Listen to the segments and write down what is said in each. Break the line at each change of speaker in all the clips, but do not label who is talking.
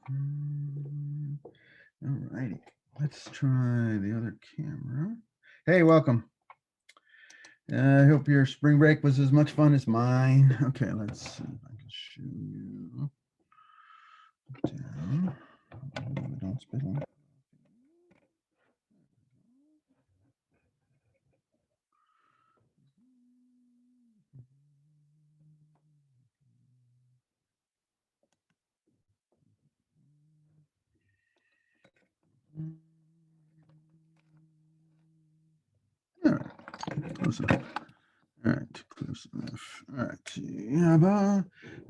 All righty, let's try the other camera. Hey, welcome. I hope your spring break was as much fun as mine. Okay, let's see if I can show you down. Don't spit on. All right, close enough. All right, close enough. All right,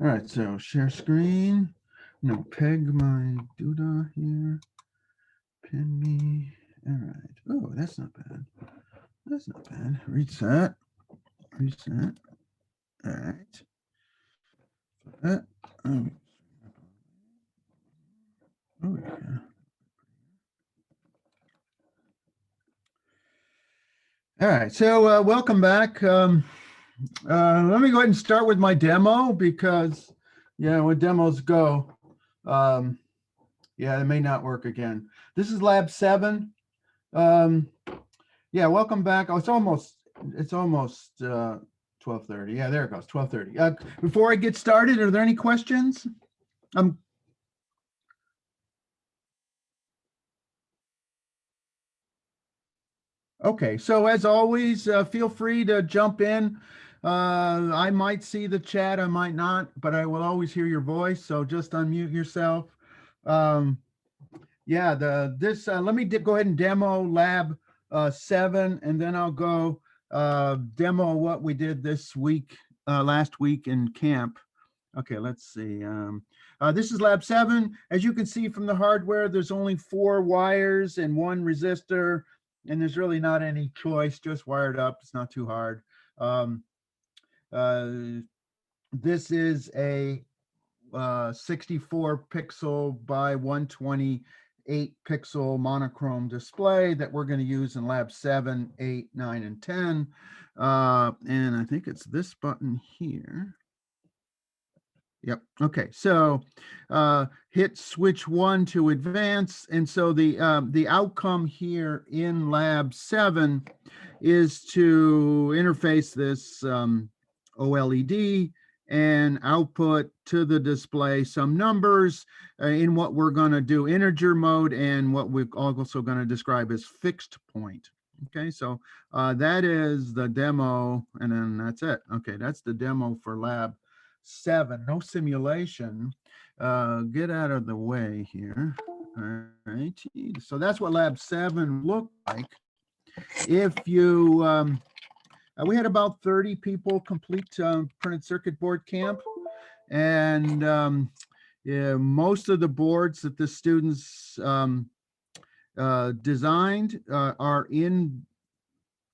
all right. So share screen. No, peg my doodah here. Pin me. All right. Oh, that's not bad. That's not bad. Reset. Reset. All right. Oh, oh yeah. All right. So welcome back. Let me go ahead and start with my demo because, yeah, when demos go, yeah, it may not work again. This is lab 7. Yeah, welcome back. Oh, it's almost 12:30. Yeah, there it goes, 12:30. Before I get started, are there any questions? Okay, so as always, feel free to jump in. I might see the chat, I might not, but I will always hear your voice. So just unmute yourself. Um, yeah, let me go ahead and demo lab 7, and then I'll go demo what we did this week, last week in camp. Okay, let's see. This is lab 7. As you can see from the hardware, there's only 4 wires and 1 resistor, and there's really not any choice, just wired up. It's not too hard. Uh, this is a 64 pixel by 128 pixel monochrome display that we're going to use in lab 7, 8, 9, and 10. And I think it's this button here. Yep. Okay. So hit switch 1 to advance. And so the outcome here in lab 7 is to interface this OLED and output to the display some numbers in what we're going to do integer mode and what we're also going to describe as fixed point. Okay, so that is the demo, and then that's it. Okay, that's the demo for lab 7. No simulation. Get out of the way here. All right, so that's what lab 7 looked like. If you we had about 30 people complete printed circuit board camp, and yeah, most of the boards that the students designed are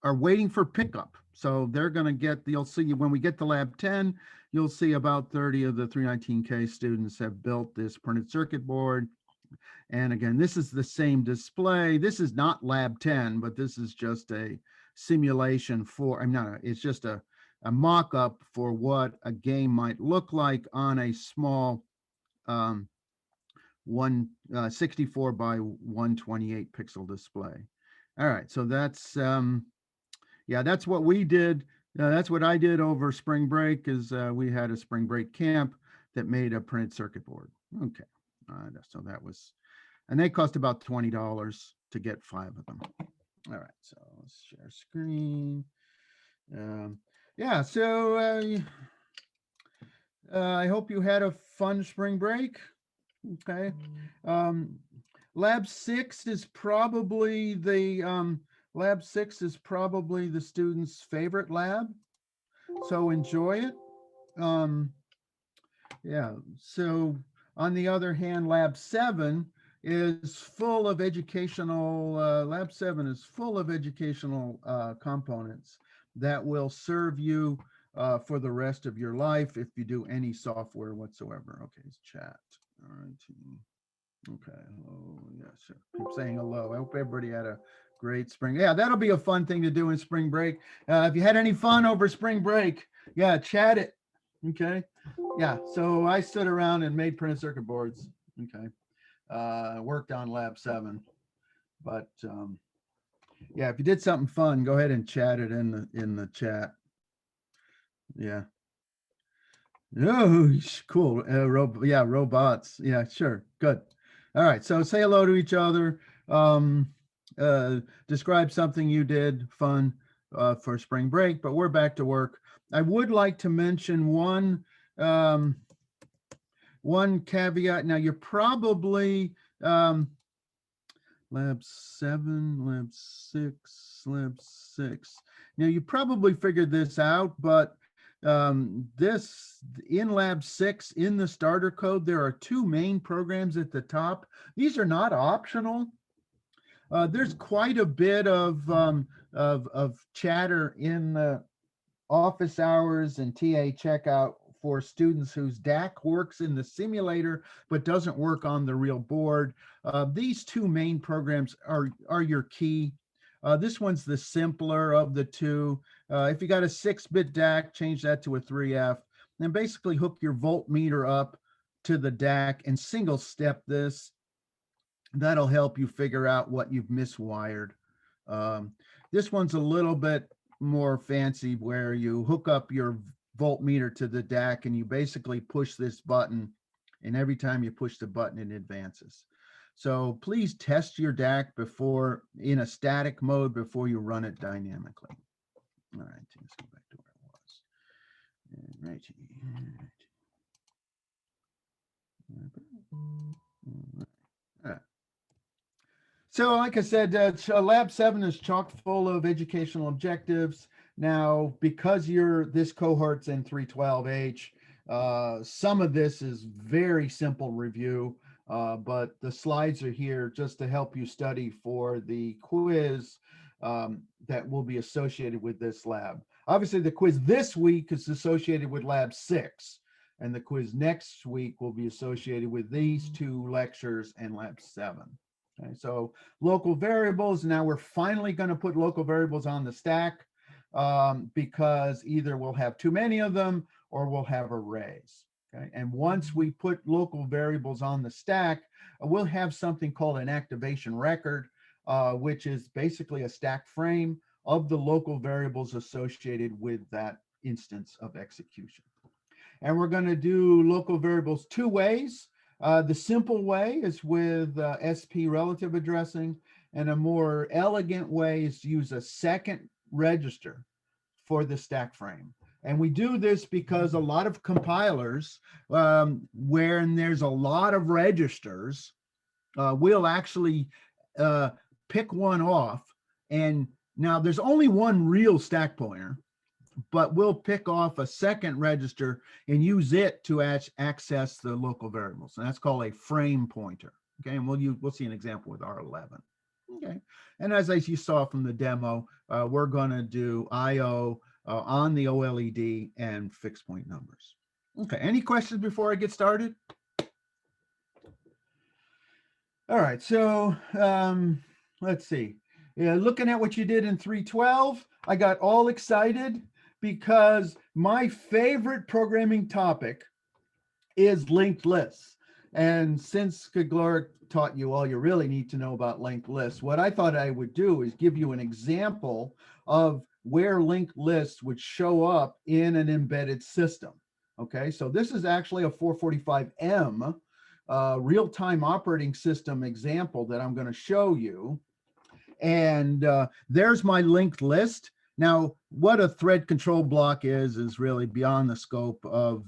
waiting for pickup. So they're going to get, you'll see when we get to lab 10, you'll see about 30 of the 319K students have built this printed circuit board. And again, this is the same display. This is not lab 10, but this is just a simulation for, I'm not, it's just a mock-up for what a game might look like on a small 64 by 128 pixel display. All right, so that's, yeah, that's what we did. That's what I did over spring break is we had a spring break camp that made a printed circuit board. Okay, so that was, and they cost about $20 to get 5 of them. All right, so let's share screen. Yeah, so I hope you had a fun spring break. Okay. Lab 6 is probably the lab 6 is probably the student's favorite lab. So enjoy it. Yeah. So on the other hand, lab 7 is full of educational, lab 7 is full of educational components that will serve you for the rest of your life if you do any software whatsoever. Okay, it's chat. All right. Okay. Oh, yes. Keep saying hello. I hope everybody had a great spring. Yeah, that'll be a fun thing to do in spring break. If you had any fun over spring break, yeah, chat it. Okay. Yeah. So I stood around and made printed circuit boards. Okay. worked on lab 7, but yeah, if you did something fun, go ahead and chat it in the chat. Yeah. Oh, cool. Yeah, robots. Yeah, sure. Good. All right. So say hello to each other. Um, Describe something you did fun for spring break, but we're back to work. I would like to mention um, one caveat. Now, you're probably lab 7, lab 6, lab 6. Now, you probably figured this out, but this in lab 6 in the starter code, there are 2 main programs at the top. These are not optional. There's quite a bit of chatter in the office hours and TA checkout for students whose DAC works in the simulator but doesn't work on the real board. These 2 main programs are your key. This one's the simpler of the 2. If you got a 6-bit DAC, change that to a 3F, and basically hook your voltmeter up to the DAC and single step this. That'll help you figure out what you've miswired. This one's a little bit more fancy, where you hook up your voltmeter to the DAC and you basically push this button, and every time you push the button, it advances. So please test your DAC before in a static mode before you run it dynamically. All right, let's go back to where it was. Right. All right. So like I said, lab 7 is chock full of educational objectives. Now, because this cohort's in 312H, some of this is very simple review, but the slides are here just to help you study for the quiz that will be associated with this lab. Obviously, the quiz this week is associated with lab 6, and the quiz next week will be associated with these 2 lectures and lab 7. Okay, so local variables, now we're finally going to put local variables on the stack because either we'll have too many of them or we'll have arrays. Okay, and once we put local variables on the stack, we'll have something called an activation record, which is basically a stack frame of the local variables associated with that instance of execution. And we're going to do local variables 2 ways. The simple way is with SP relative addressing, and a more elegant way is to use a second register for the stack frame. And we do this because a lot of compilers, where there's a lot of registers, we'll actually pick one off. And now there's only one real stack pointer, but we'll pick off a second register and use it to access the local variables. And that's called a frame pointer. Okay, and we'll see an example with R11. Okay, and as you saw from the demo, we're going to do IO on the OLED and fixed point numbers. Okay, any questions before I get started? All right, so let's see. Yeah, looking at what you did in 312, I got all excited because my favorite programming topic is linked lists. And since Kaggloric taught you all you really need to know about linked lists, what I thought I would do is give you an example of where linked lists would show up in an embedded system. Okay, so this is actually a 445M real-time operating system example that I'm going to show you. And there's my linked list. Now, what a thread control block is really beyond the scope of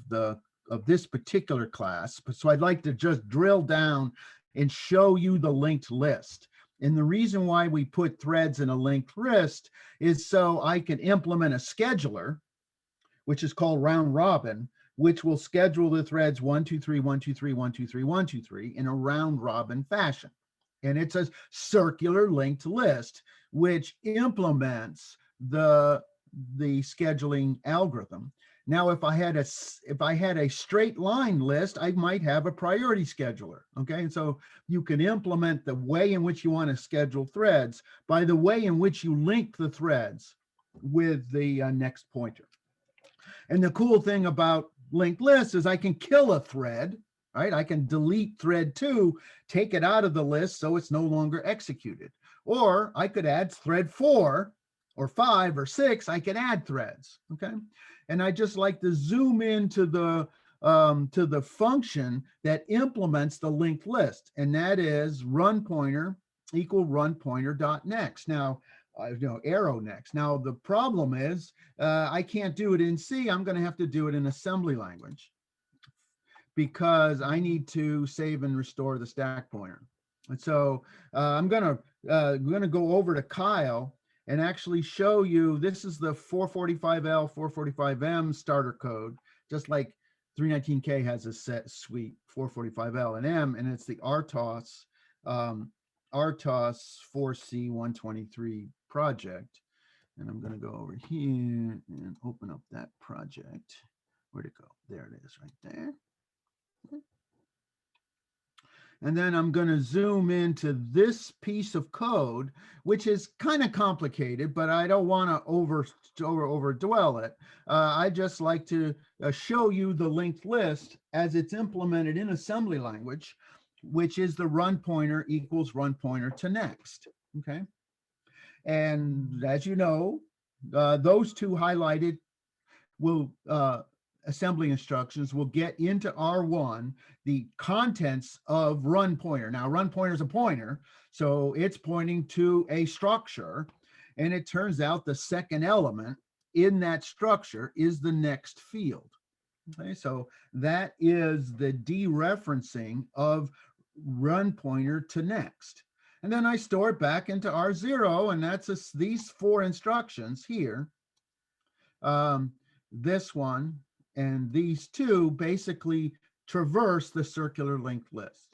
this particular class. So I'd like to just drill down and show you the linked list. And the reason why we put threads in a linked list is so I can implement a scheduler, which is called round robin, which will schedule the threads 1, 2, 3, 1, 2, 3, 1, 2, 3, 1, 2, 3 in a round robin fashion. And it's a circular linked list, which implements the scheduling algorithm. Now, if I had a straight line list, I might have a priority scheduler. Okay, and so you can implement the way in which you want to schedule threads by the way in which you link the threads with the next pointer. And the cool thing about linked lists is I can kill a thread right? I can delete thread 2, take it out of the list so it's no longer executed. Or I could add thread 4 or 5 or 6, I can add threads, okay? And I just like to zoom into to the function that implements the linked list, and that is run pointer equal run pointer dot next. Now, arrow next. Now, the problem is I can't do it in C. I'm going to have to do it in assembly language because I need to save and restore the stack pointer. And so I'm going to go over to Kyle and actually show you, this is the 445L, 445M starter code, just like 319K has a set suite, 445L and M, and it's the RTOS 4C123 project. And I'm going to go over here and open up that project. Where'd it go? There it is, right there. And then I'm going to zoom into this piece of code, which is kind of complicated, but I don't want to overdwell it. I just like to show you the linked list as it's implemented in assembly language, which is the run pointer equals run pointer to next. Okay. And as you know, those two highlighted will assembly instructions will get into R1 the contents of run pointer. Now, run pointer is a pointer, so it's pointing to a structure, and it turns out the second element in that structure is the next field. Okay, so that is the dereferencing of run pointer to next. And then I store it back into R0, and that's these 4 instructions here. This one and these 2 basically traverse the circular linked list.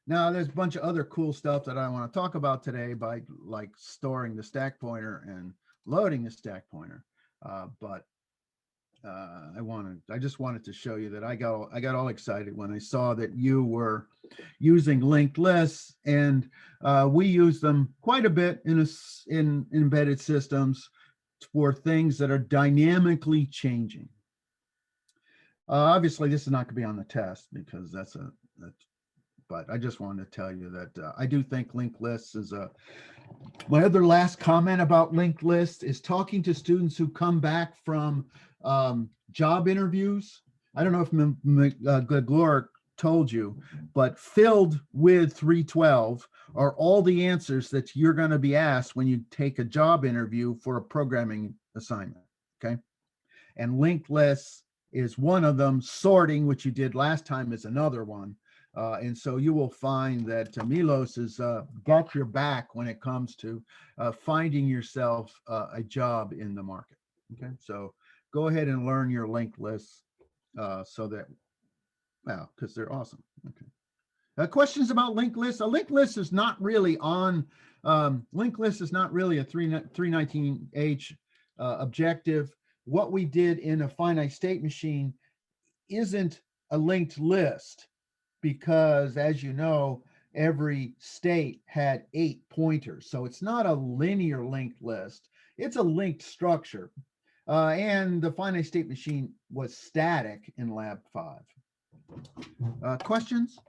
Now, there's a bunch of other cool stuff that I want to talk about today, by like storing the stack pointer and loading the stack pointer. But I just wanted to show you that I got all excited when I saw that you were using linked lists, and we use them quite a bit in embedded systems for things that are dynamically changing. Obviously, this is not going to be on the test because but I just wanted to tell you that I do think linked lists is my other last comment about linked lists is talking to students who come back from job interviews. I don't know if Glor told you, but filled with 312 are all the answers that you're going to be asked when you take a job interview for a programming assignment, okay? And linked lists is one of them. Sorting, which you did last time, is another one. And so you will find that Milos has got your back when it comes to finding yourself a job in the market. Okay, so go ahead and learn your linked lists so that, well, because they're awesome. Okay. Questions about linked lists? A linked list is not really on, linked list is not really a 319H objective. What we did in a finite state machine isn't a linked list, because as you know, every state had 8 pointers. So it's not a linear linked list. It's a linked structure. And the finite state machine was static in lab 5. Questions?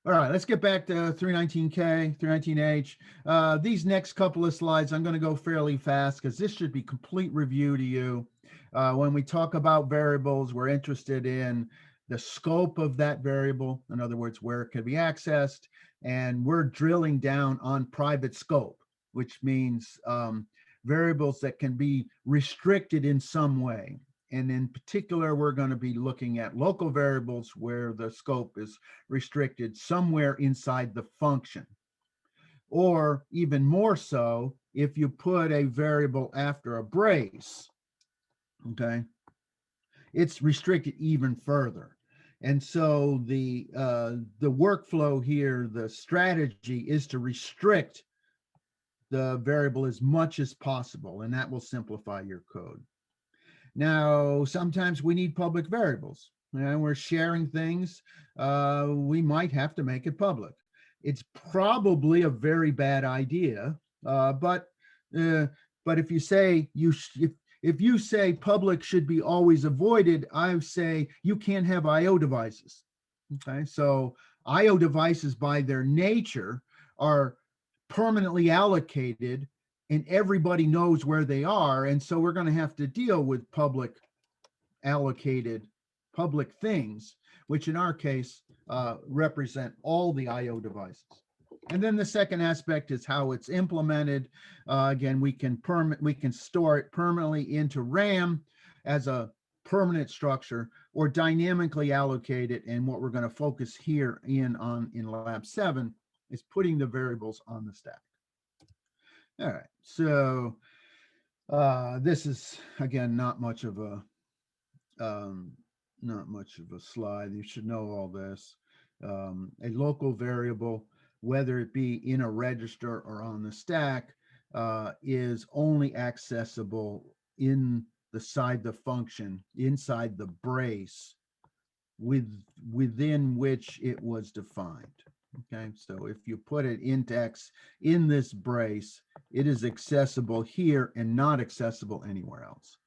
All right, let's get back to 319K, 319H. These next couple of slides, I'm going to go fairly fast because this should be complete review to you. When we talk about variables, we're interested in the scope of that variable, in other words, where it can be accessed, and we're drilling down on private scope, which means variables that can be restricted in some way. And in particular, we're going to be looking at local variables where the scope is restricted somewhere inside the function. Or even more so, if you put a variable after a brace, okay, it's restricted even further. And so the workflow here, the strategy is to restrict the variable as much as possible, and that will simplify your code. Now, sometimes we need public variables, and we're sharing things. We might have to make it public. It's probably a very bad idea, but if you say if you say public should be always avoided, I say you can't have IO devices. Okay, so IO devices by their nature are permanently allocated and everybody knows where they are. And so we're going to have to deal with public allocated public things, which in our case represent all the IO devices. And then the second aspect is how it's implemented. Again, we can store it permanently into RAM as a permanent structure, or dynamically allocate it. And what we're going to focus here in lab 7 is putting the variables on the stack. All right, so this is, again, not much of a slide. You should know all this. A local variable, whether it be in a register or on the stack, is only accessible inside the function, inside the brace within which it was defined. Okay, so if you put it index in this brace, it is accessible here and not accessible anywhere else.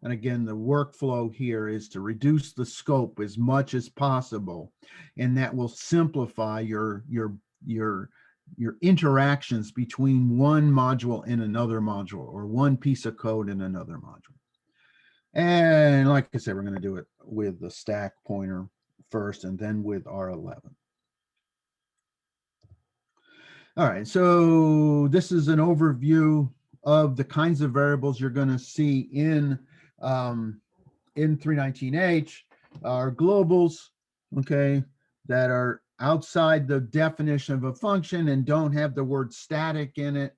And again, the workflow here is to reduce the scope as much as possible, and that will simplify your interactions between one module and another module, or one piece of code and another module. And like I said, we're going to do it with the stack pointer first, and then with R11. All right, so this is an overview of the kinds of variables you're going to see in E319H. Are globals, okay, that are outside the definition of a function and don't have the word static in it.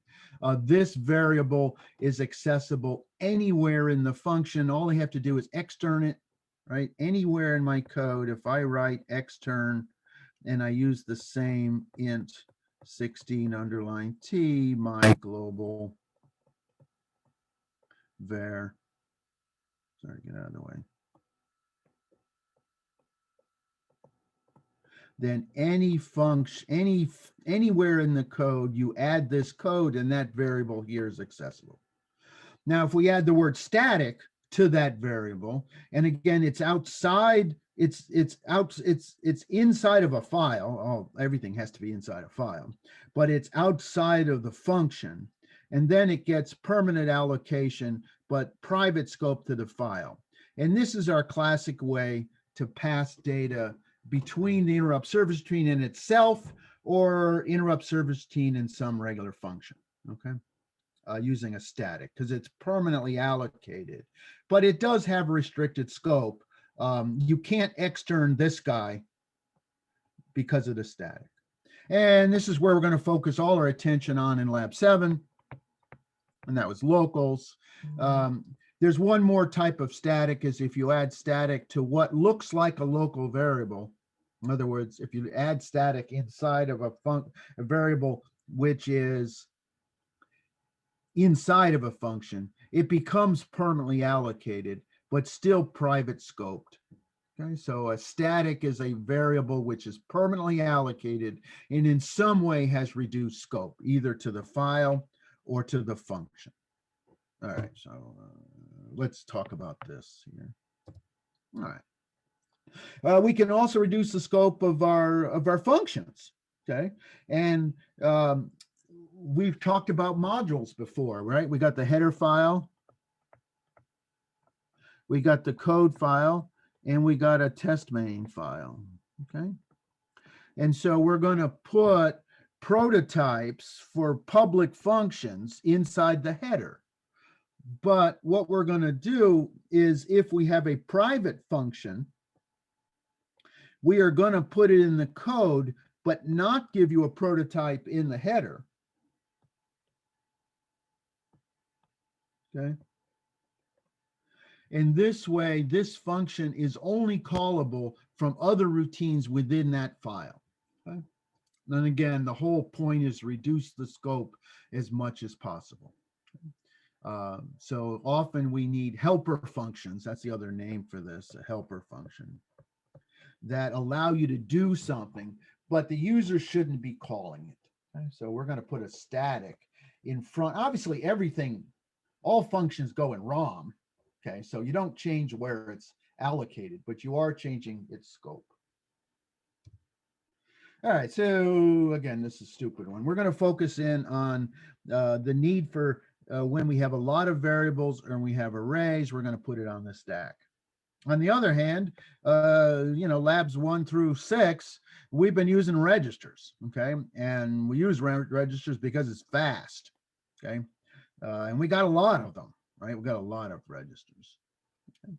This variable is accessible anywhere in the function. All I have to do is extern it, right? Anywhere in my code, if I write extern and I use the same int 16_t, my global var, sorry, get out of the way. Then any function, anywhere in the code, you add this code and that variable here is accessible. Now, if we add the word static to that variable, and again, it's outside, it's inside of a file. Oh, everything has to be inside a file, but it's outside of the function. And then it gets permanent allocation, but private scope to the file. And this is our classic way to pass data between the interrupt service routine and itself, or interrupt service routine in some regular function, okay? Using a static, because it's permanently allocated, but it does have restricted scope. You can't extern this guy because of the static. And this is where we're going to focus all our attention on in lab 7, and that was locals. There's one more type of static, is if you add static to what looks like a local variable. In other words, if you add static inside of a variable which is inside of a function, it becomes permanently allocated, but still private scoped. Okay, so a static is a variable which is permanently allocated and in some way has reduced scope, either to the file or to the function. All right, so let's talk about this here. All right. We can also reduce the scope of our functions, okay? And we've talked about modules before, right? We got the header file, we got the code file, and we got a test main file, okay? And so we're going to put prototypes for public functions inside the header. But what we're going to do is, if we have a private function, we are going to put it in the code, but not give you a prototype in the header. Okay. In this way, this function is only callable from other routines within that file. Okay. And again, the whole point is reduce the scope as much as possible. So often we need helper functions. That's the other name for this, a helper function, that allow you to do something, but the user shouldn't be calling it. Okay? So we're going to put a static in front. Obviously, everything all functions go in ROM. Okay, so you don't change where it's allocated, but you are changing its scope. All right, so again, this is a stupid one. We're going to focus in on the need for when we have a lot of variables and we have arrays, we're going to put it on the stack. On the other hand, labs 1 through 6, we've been using registers, okay? And we use registers because it's fast, okay? And we got a lot of them, right? We got a lot of registers. Okay?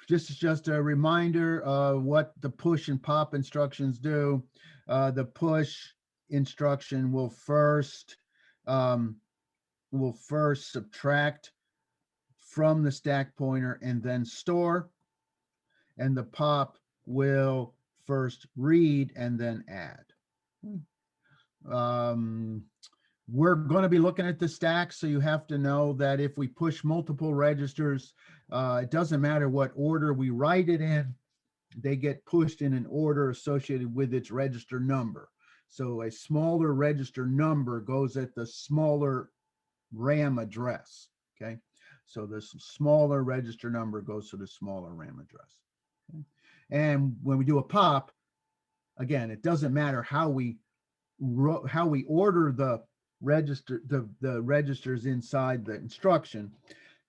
This is just a reminder of what the push and pop instructions do. The push instruction will first subtract from the stack pointer and then store, and the pop will first read and then add. We're going to be looking at the stack, so you have to know that if we push multiple registers, it doesn't matter what order we write it in, they get pushed in an order associated with its register number. So a smaller register number goes at the smaller RAM address, okay? So this smaller register number goes to the smaller RAM address. Okay? And when we do a pop, again, it doesn't matter how we order the register, the registers inside the instruction.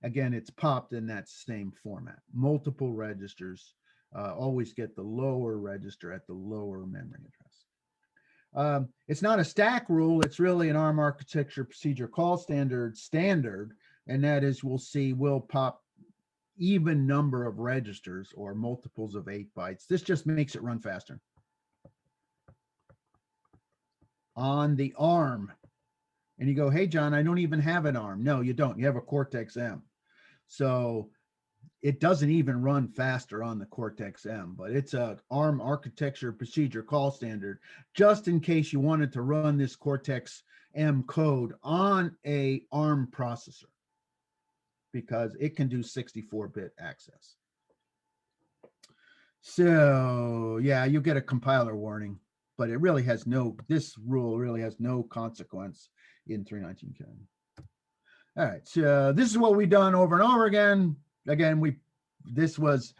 Again, it's popped in that same format. Multiple registers always get the lower register at the lower memory address. It's not a stack rule. It's really an ARM architecture procedure call standard, and that is we'll pop even number of registers or multiples of 8 bytes. This just makes it run faster. On the ARM. And you go, hey, John, I don't even have an ARM. No, you don't. You have a Cortex-M. So it doesn't even run faster on the Cortex-M, but it's a ARM architecture procedure call standard, just in case you wanted to run this Cortex-M code on a ARM processor, because it can do 64-bit access. So yeah, you get a compiler warning, but it really has this rule really has no consequence in 319K. All right, so this is what we've done over and over again. Again, this was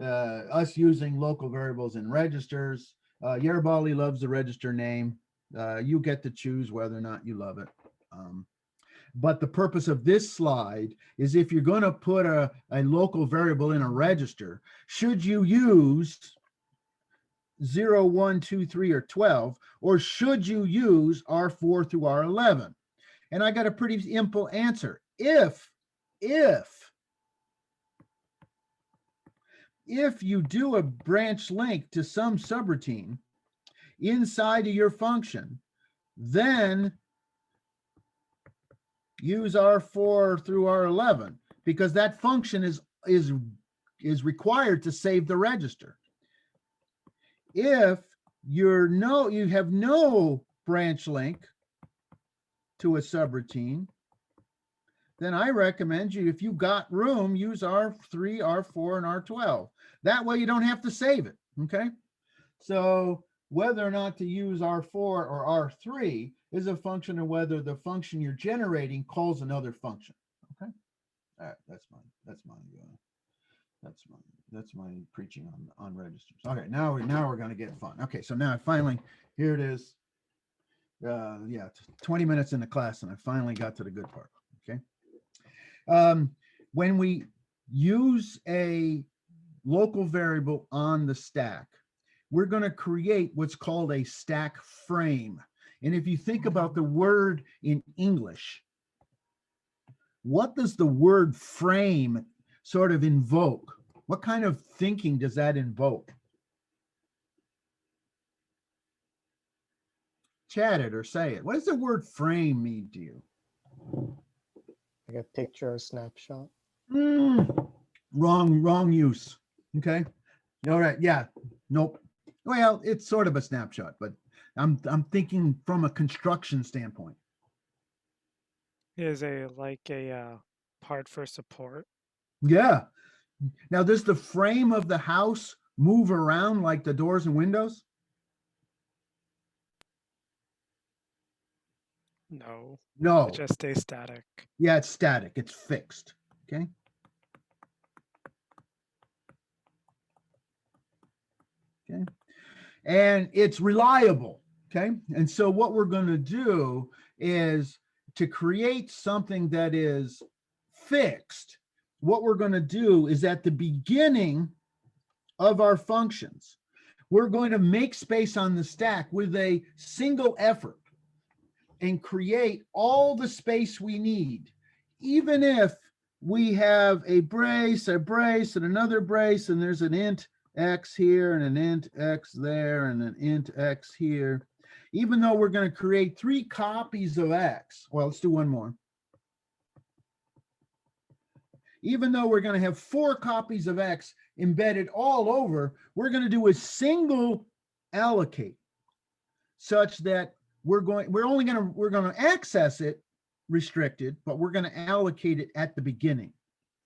us using local variables and registers. Yerbali loves the register name. You get to choose whether or not you love it. But the purpose of this slide is if you're going to put a local variable in a register, should you use 0, 1, 2, 3, or 12, or should you use R4 through R11? And I got a pretty simple answer. If you do a branch link to some subroutine inside of your function, then use R4 through R11, because that function is required to save the register. If you have no branch link to a subroutine, then I recommend you, if you got room, use R3, R4, and R12. That way you don't have to save it, okay? So whether or not to use R4 or R3 is a function of whether the function you're generating calls another function, okay? All right, that's my preaching on registers. Okay, now we're going to get fun. Okay, so now finally, here it is. 20 minutes in the class, and I finally got to the good part. Okay. When we use a local variable on the stack, we're going to create what's called a stack frame. And if you think about the word in English, what does the word frame sort of invoke? What kind of thinking does that invoke? Chat it or say it. What does the word frame mean to you?
Like a picture or snapshot.
Wrong use. Okay. All right. Yeah. Nope. Well, it's sort of a snapshot, but I'm thinking from a construction standpoint.
Is a part for support.
Yeah. Now, does the frame of the house move around like the doors and windows?
No,
No.
it just stays static.
Yeah, it's static. It's fixed. Okay. Okay. And it's reliable. Okay. And so what we're going to do is to create something that is fixed. What we're going to do is at the beginning of our functions, we're going to make space on the stack with a single effort and create all the space we need, even if we have a brace, and another brace, and there's an int x here and an int x there and an int x here. Even though we're going to create 3 copies of x, well, let's do one more. Even though we're going to have 4 copies of x embedded all over, we're going to do a single allocate such that we're going to access it restricted, but we're going to allocate it at the beginning.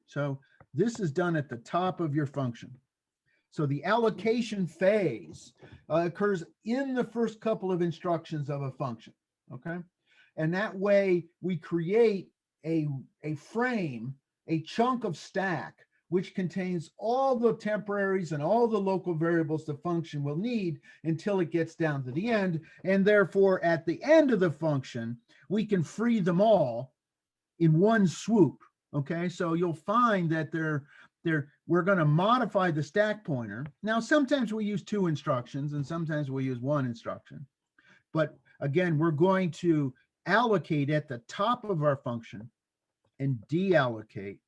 So this is done at the top of your function. So the allocation phase occurs in the first couple of instructions of a function. Okay. And that way we create a frame, a chunk of stack, which contains all the temporaries and all the local variables the function will need until it gets down to the end. And therefore, at the end of the function, we can free them all in one swoop. Okay, so you'll find that we're going to modify the stack pointer. Now, sometimes we use 2 instructions and sometimes we use 1 instruction. But again, we're going to allocate at the top of our function and deallocate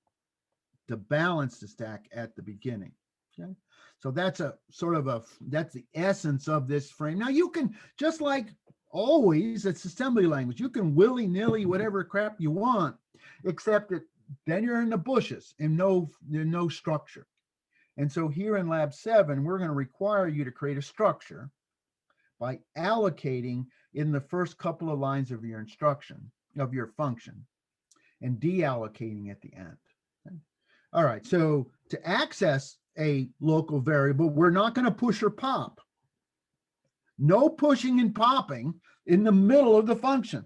to balance the stack at the beginning. Okay, so that's that's the essence of this frame. Now you can, just like always, it's assembly language. You can willy-nilly whatever crap you want, except that then you're in the bushes and no structure. And so here in lab 7, we're going to require you to create a structure by allocating in the first couple of lines of your instruction, of your function, and deallocating at the end. Okay. All right, so to access a local variable, we're not going to push or pop. No pushing and popping in the middle of the function,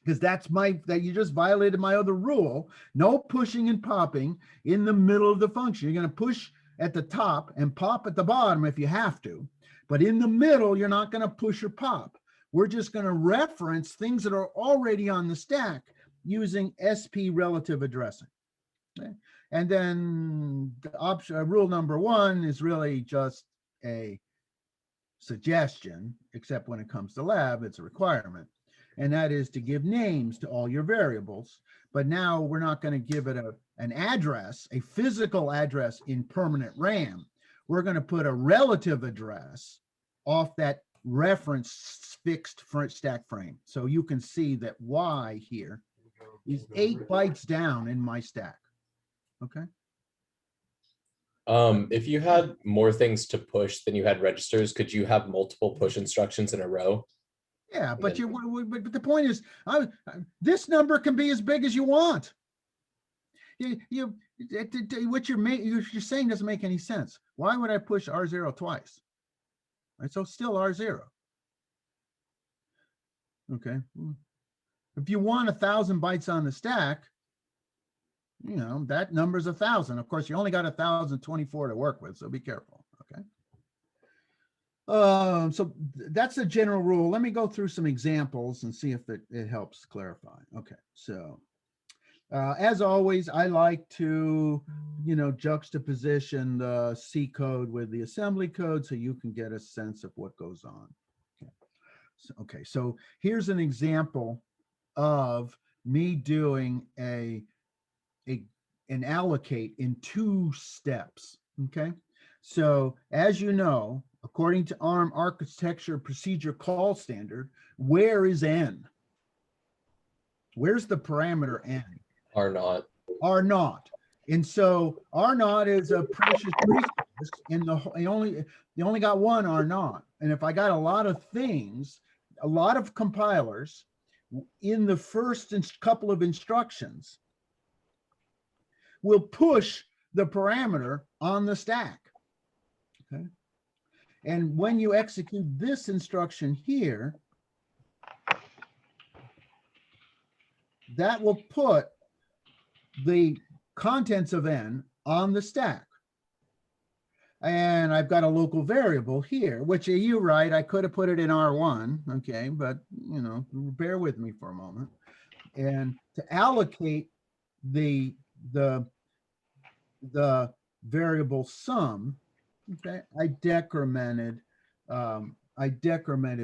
because that you just violated my other rule. No pushing and popping in the middle of the function. You're going to push at the top and pop at the bottom if you have to, but in the middle, you're not going to push or pop. We're just going to reference things that are already on the stack using SP relative addressing. Okay. And then the rule number 1 is really just a suggestion, except when it comes to lab, it's a requirement. And that is to give names to all your variables. But now we're not going to give it an address, a physical address in permanent RAM. We're going to put a relative address off that reference fixed stack frame. So you can see that Y here is 8 bytes down in my stack. Okay.
If you had more things to push than you had registers, could you have multiple push instructions in a row?
Yeah, but but the point is, this number can be as big as you want. What you're saying doesn't make any sense. Why would I push R0 twice? Right, so still R0. Okay. If you want 1,000 bytes on the stack, that number's 1,000. Of course, you only got 1,024 to work with, so be careful. Okay. So that's a general rule. Let me go through some examples and see if it helps clarify. Okay, so as always, I like to, juxtaposition the C code with the assembly code so you can get a sense of what goes on. Okay, so here's an example of me doing an allocate in 2 steps. Okay, so as you know, according to ARM architecture procedure call standard, where is n? Where's the parameter n?
R naught.
R naught. And so R naught is a precious resource, and you only got 1 R naught. And if I got a lot of things, a lot of compilers in the first couple of instructions will push the parameter on the stack. Okay. And when you execute this instruction here, that will put the contents of n on the stack. And I've got a local variable here, which you're right, I could have put it in R1, okay, but you know, bear with me for a moment. And to allocate the variable sum, okay, I decremented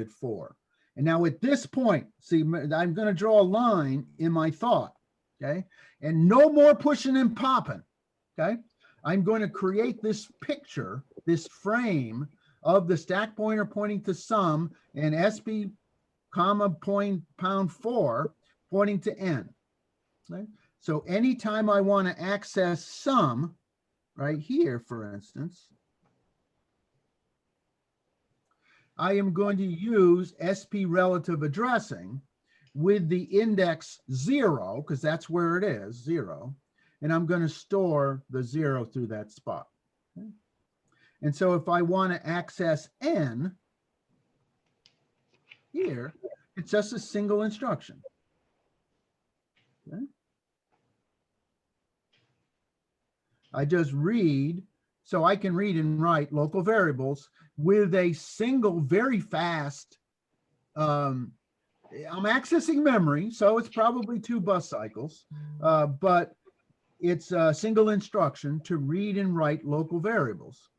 4. And now at this point, see, I'm going to draw a line in my thought, okay, and no more pushing and popping, okay. I'm going to create this picture, this frame of the stack pointer pointing to sum and SP comma pound 4 pointing to n. Okay? So anytime I want to access sum, right here, for instance, I am going to use SP relative addressing with the index 0, because that's where it is, 0. And I'm going to store the 0 through that spot. Okay? And so if I want to access n here, it's just a single instruction. Okay? I just read, so I can read and write local variables with a single, very fast, I'm accessing memory, so it's probably 2 bus cycles, but it's a single instruction to read and write local variables,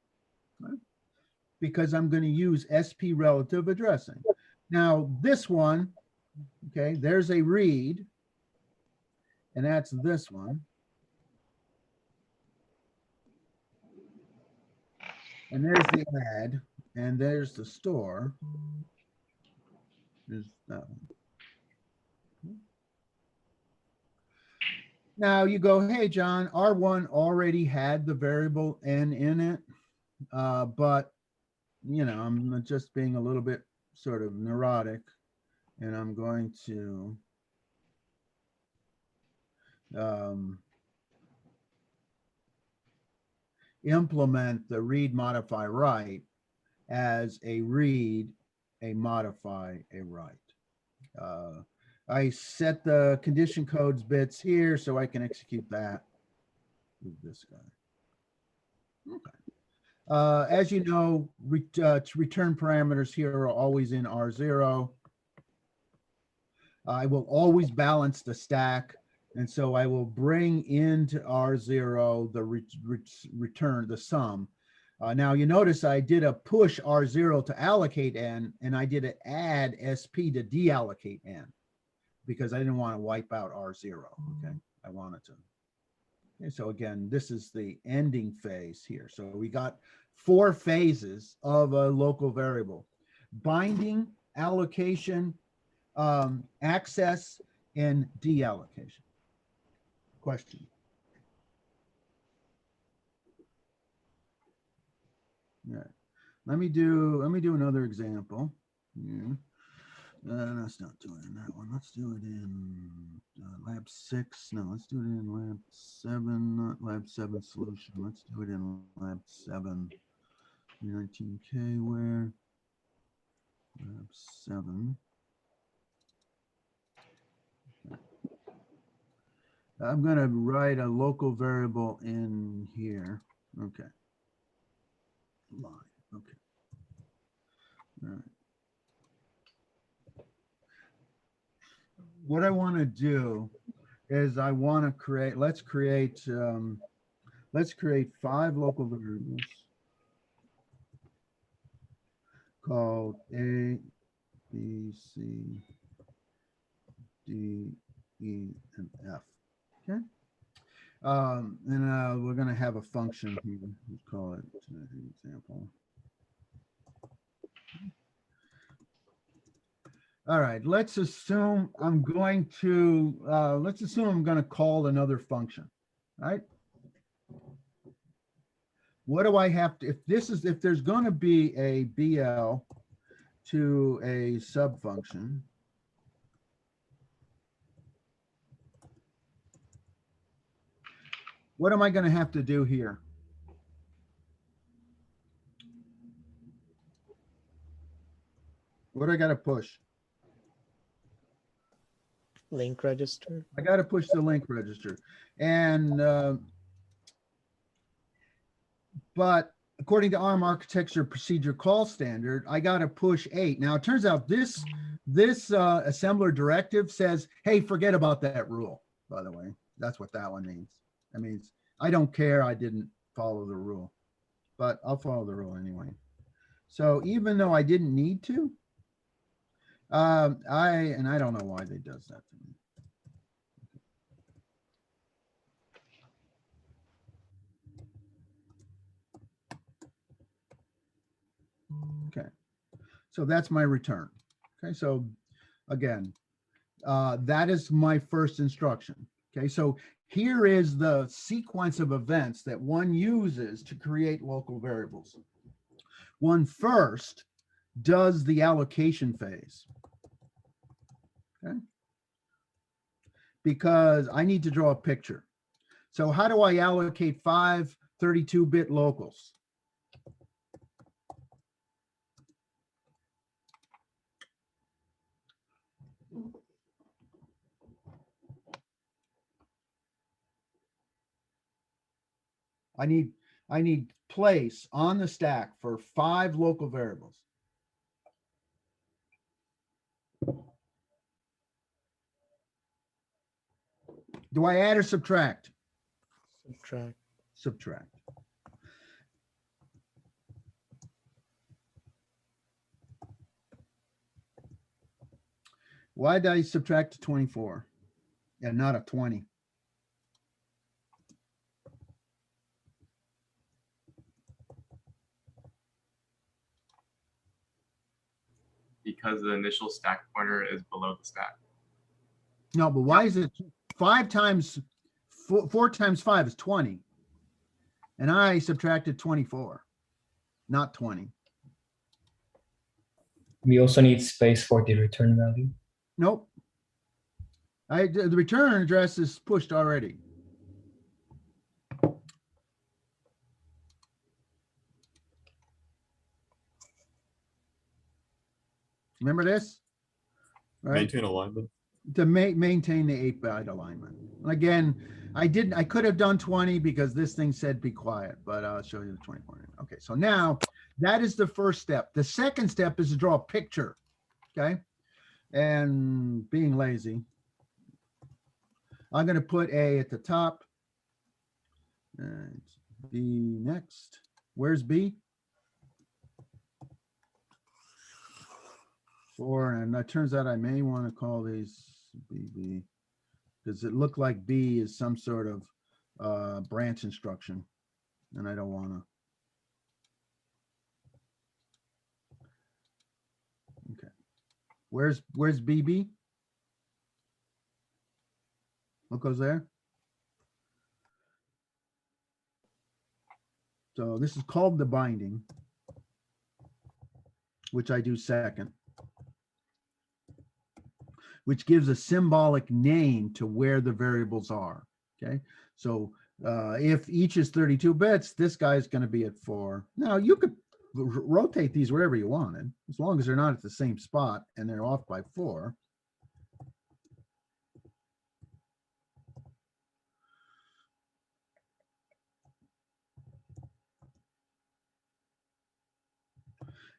right? Because I'm going to use SP relative addressing. Now this one, okay, there's a read, and that's this one. And there's the add, and there's the store. There's that one. Now you go, hey, John, R1 already had the variable n in it, but, you know, I'm just being a little bit sort of neurotic, and I'm going to implement the read, modify, write as a read, a modify, a write. I set the condition codes bits here so I can execute that with this guy. Okay. As you know, return parameters here are always in R0. I will always balance the stack. And so I will bring into R0 the return, the sum. Now you notice I did a push R0 to allocate n, and I did an add SP to deallocate n, because I didn't want to wipe out R0, okay? I wanted to. Okay, so again, this is the ending phase here. So we got 4 phases of a local variable: binding, allocation, access, and deallocation. Question? All right. Let me do another example. Yeah. Let's not do it in that one. Let's do it in lab 6. No, let's do it in lab 7, not lab 7 solution. Let's do it in lab 7. 19K where? Lab 7. Okay. I'm going to write a local variable in here. Okay. Line. Okay. All right. What I want to do is I want to create, let's create 5 local variables called A, B, C, D, E, and F. Okay. And we're going to have a function here. Let's call it example. All right, let's assume I'm going to call another function, right? What do I have to, if there's going to be a BL to a sub function, what am I going to have to do here? What do I got to push?
Link register.
I got to push the link register. And, but according to ARM architecture procedure call standard, I got to push 8. Now it turns out this assembler directive says, hey, forget about that rule, by the way. That's what that one means. That means I don't care. I didn't follow the rule, but I'll follow the rule anyway. So even though I didn't need to, I don't know why they does that to me. Okay, so that's my return. Okay, so again, that is my first instruction. Okay, so here is the sequence of events that one uses to create local variables. One first does the allocation phase. Okay, because I need to draw a picture. So how do I allocate 5 32-bit locals? I need place on the stack for 5 local variables. Do I add or subtract?
Subtract.
Subtract. Why did I subtract to 24 and not a 20?
Because the initial stack pointer is below the stack.
No, but why is it 5 times 4 times 5 is 20? And I subtracted 24, not 20.
We also need space for the return value.
Nope. The return address is pushed already. Remember this? Right?
Maintain alignment.
To maintain the 8-byte alignment. Again, I could have done 20 because this thing said be quiet, but I'll show you the 24. Okay, so now that is the first step. The second step is to draw a picture. Okay. And being lazy, I'm going to put A at the top. And B next. Where's B? 4, and it turns out I may want to call these BB because it looked like B is some sort of branch instruction, and I don't want to. Okay, where's BB? What goes there? So this is called the binding, which I do second, which gives a symbolic name to where the variables are. Okay, so if each is 32 bits, this guy's going to be at 4. Now you could rotate these wherever you wanted, as long as they're not at the same spot and they're off by 4.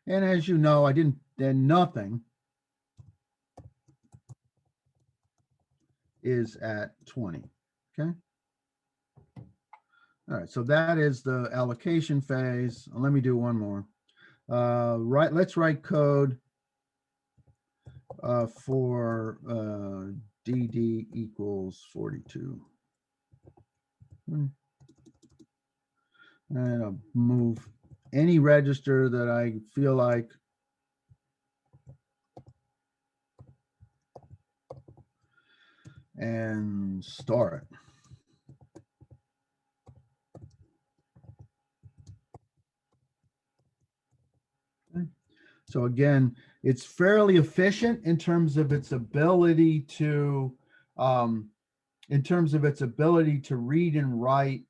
And as you know, then nothing is at 20. Okay. All right, so that is the allocation phase. Let me do one more. Let's write code for DD equals 42. And I'll move any register that I feel like and store it. Okay. So again, it's fairly efficient in terms of its ability to read and write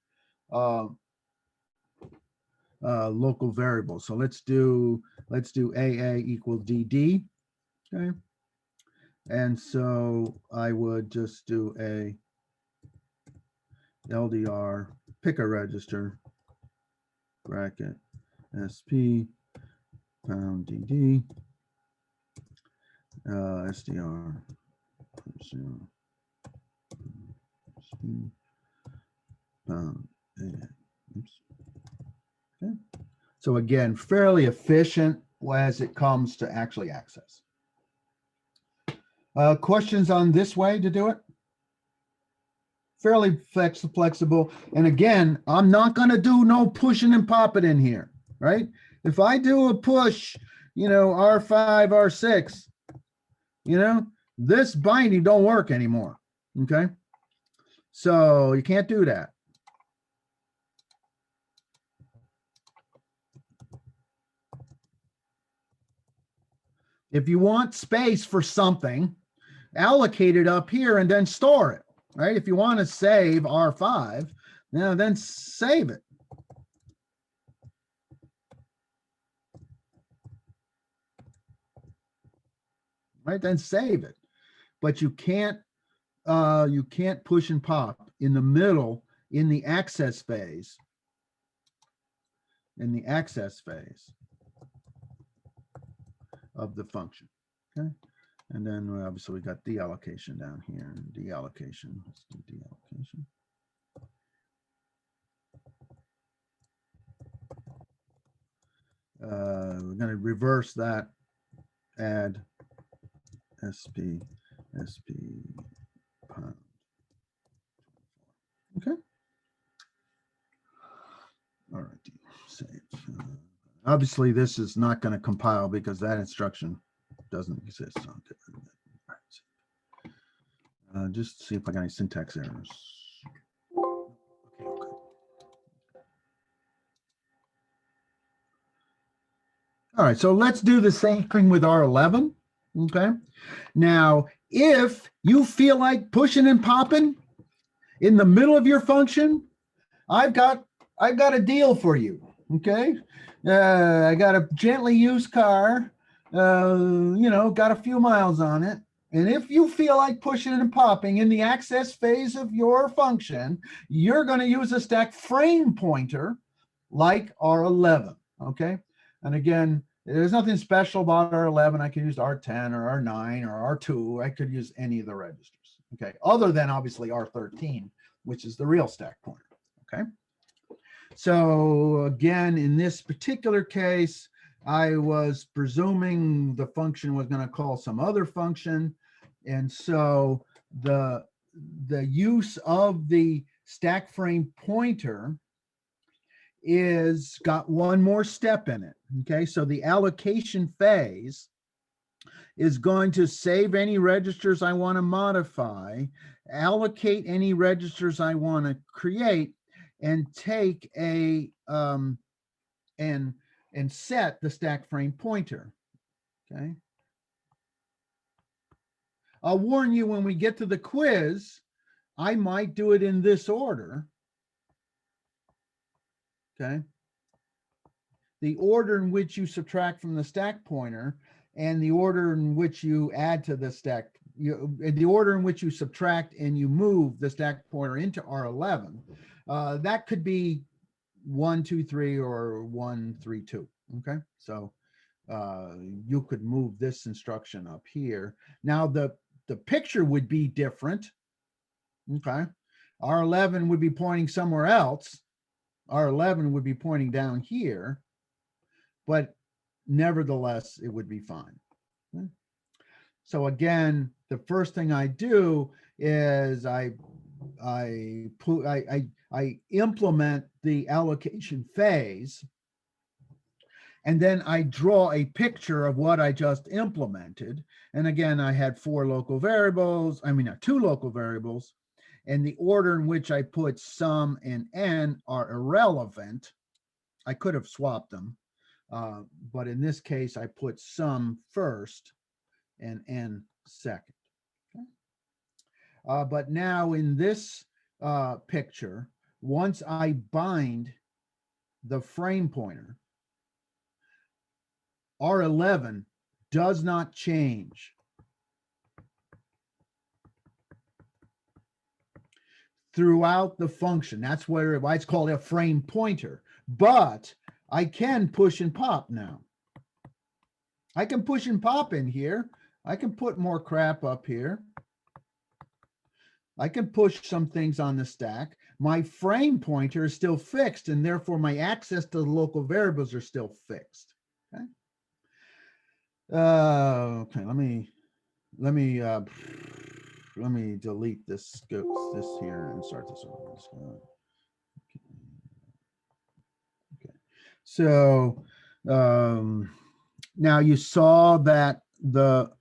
local variables. So let's do AA equal DD. Okay. And so I would just do a LDR, pick a register, bracket, SP, pound DD, SDR, SP, pound, oops. Okay. So again, fairly efficient as it comes to actually access. Questions on this way to do it? Fairly flexible. And again, I'm not going to do no pushing and popping in here, right? If I do a push, R5, R6, this binding don't work anymore. Okay. So you can't do that. If you want space for something, allocate it up here and then store it, right? If you want to save R5, then save it. Right, then save it. But you can't push and pop in the middle in the access phase. In the access phase of the function. Okay. And then obviously we got deallocation down here. Deallocation. Let's do deallocation. We're going to reverse that. Add SP pound. Okay. All right. Save. Obviously, this is not going to compile because that instruction doesn't exist. Just see if I got any syntax errors. Okay. All right, so let's do the same thing with R11. Okay. Now, if you feel like pushing and popping in the middle of your function, I've got a deal for you. Okay. I got a gently used car, got a few miles on it. And if you feel like pushing and popping in the access phase of your function, you're going to use a stack frame pointer like R11. Okay. And again, there's nothing special about R11. I could use R10 or R9 or R2. I could use any of the registers. Okay. Other than obviously R13, which is the real stack pointer. Okay. So again, in this particular case, I was presuming the function was going to call some other function. And so the use of the stack frame pointer is got one more step in it. Okay, so the allocation phase is going to save any registers I want to modify, allocate any registers I want to create, and take a and set the stack frame pointer. Okay. I'll warn you, when we get to the quiz, I might do it in this order. Okay. The order in which you subtract from the stack pointer and the order in which you add to the stack, the order in which you subtract and you move the stack pointer into R11. That could be 1, 2, 3 or 1, 3, 2. Okay. So you could move this instruction up here. Now the picture would be different. Okay. R11 would be pointing somewhere else. R11 would be pointing down here, but nevertheless, it would be fine. Okay. So again, the first thing I do is I implement the allocation phase, and then I draw a picture of what I just implemented. And again, I had 2 local variables, and the order in which I put sum and n are irrelevant. I could have swapped them, but in this case, I put sum first and n second. Okay. But now in this picture, once I bind the frame pointer, R11 does not change. throughout the function. That's why it's called a frame pointer. But I can push and pop now. I can push and pop in here. I can put more crap up here. I can push some things on the stack. My frame pointer is still fixed, and therefore my access to the local variables are still fixed. Okay. Okay, let me delete this here and start this over. Okay. So now you saw that the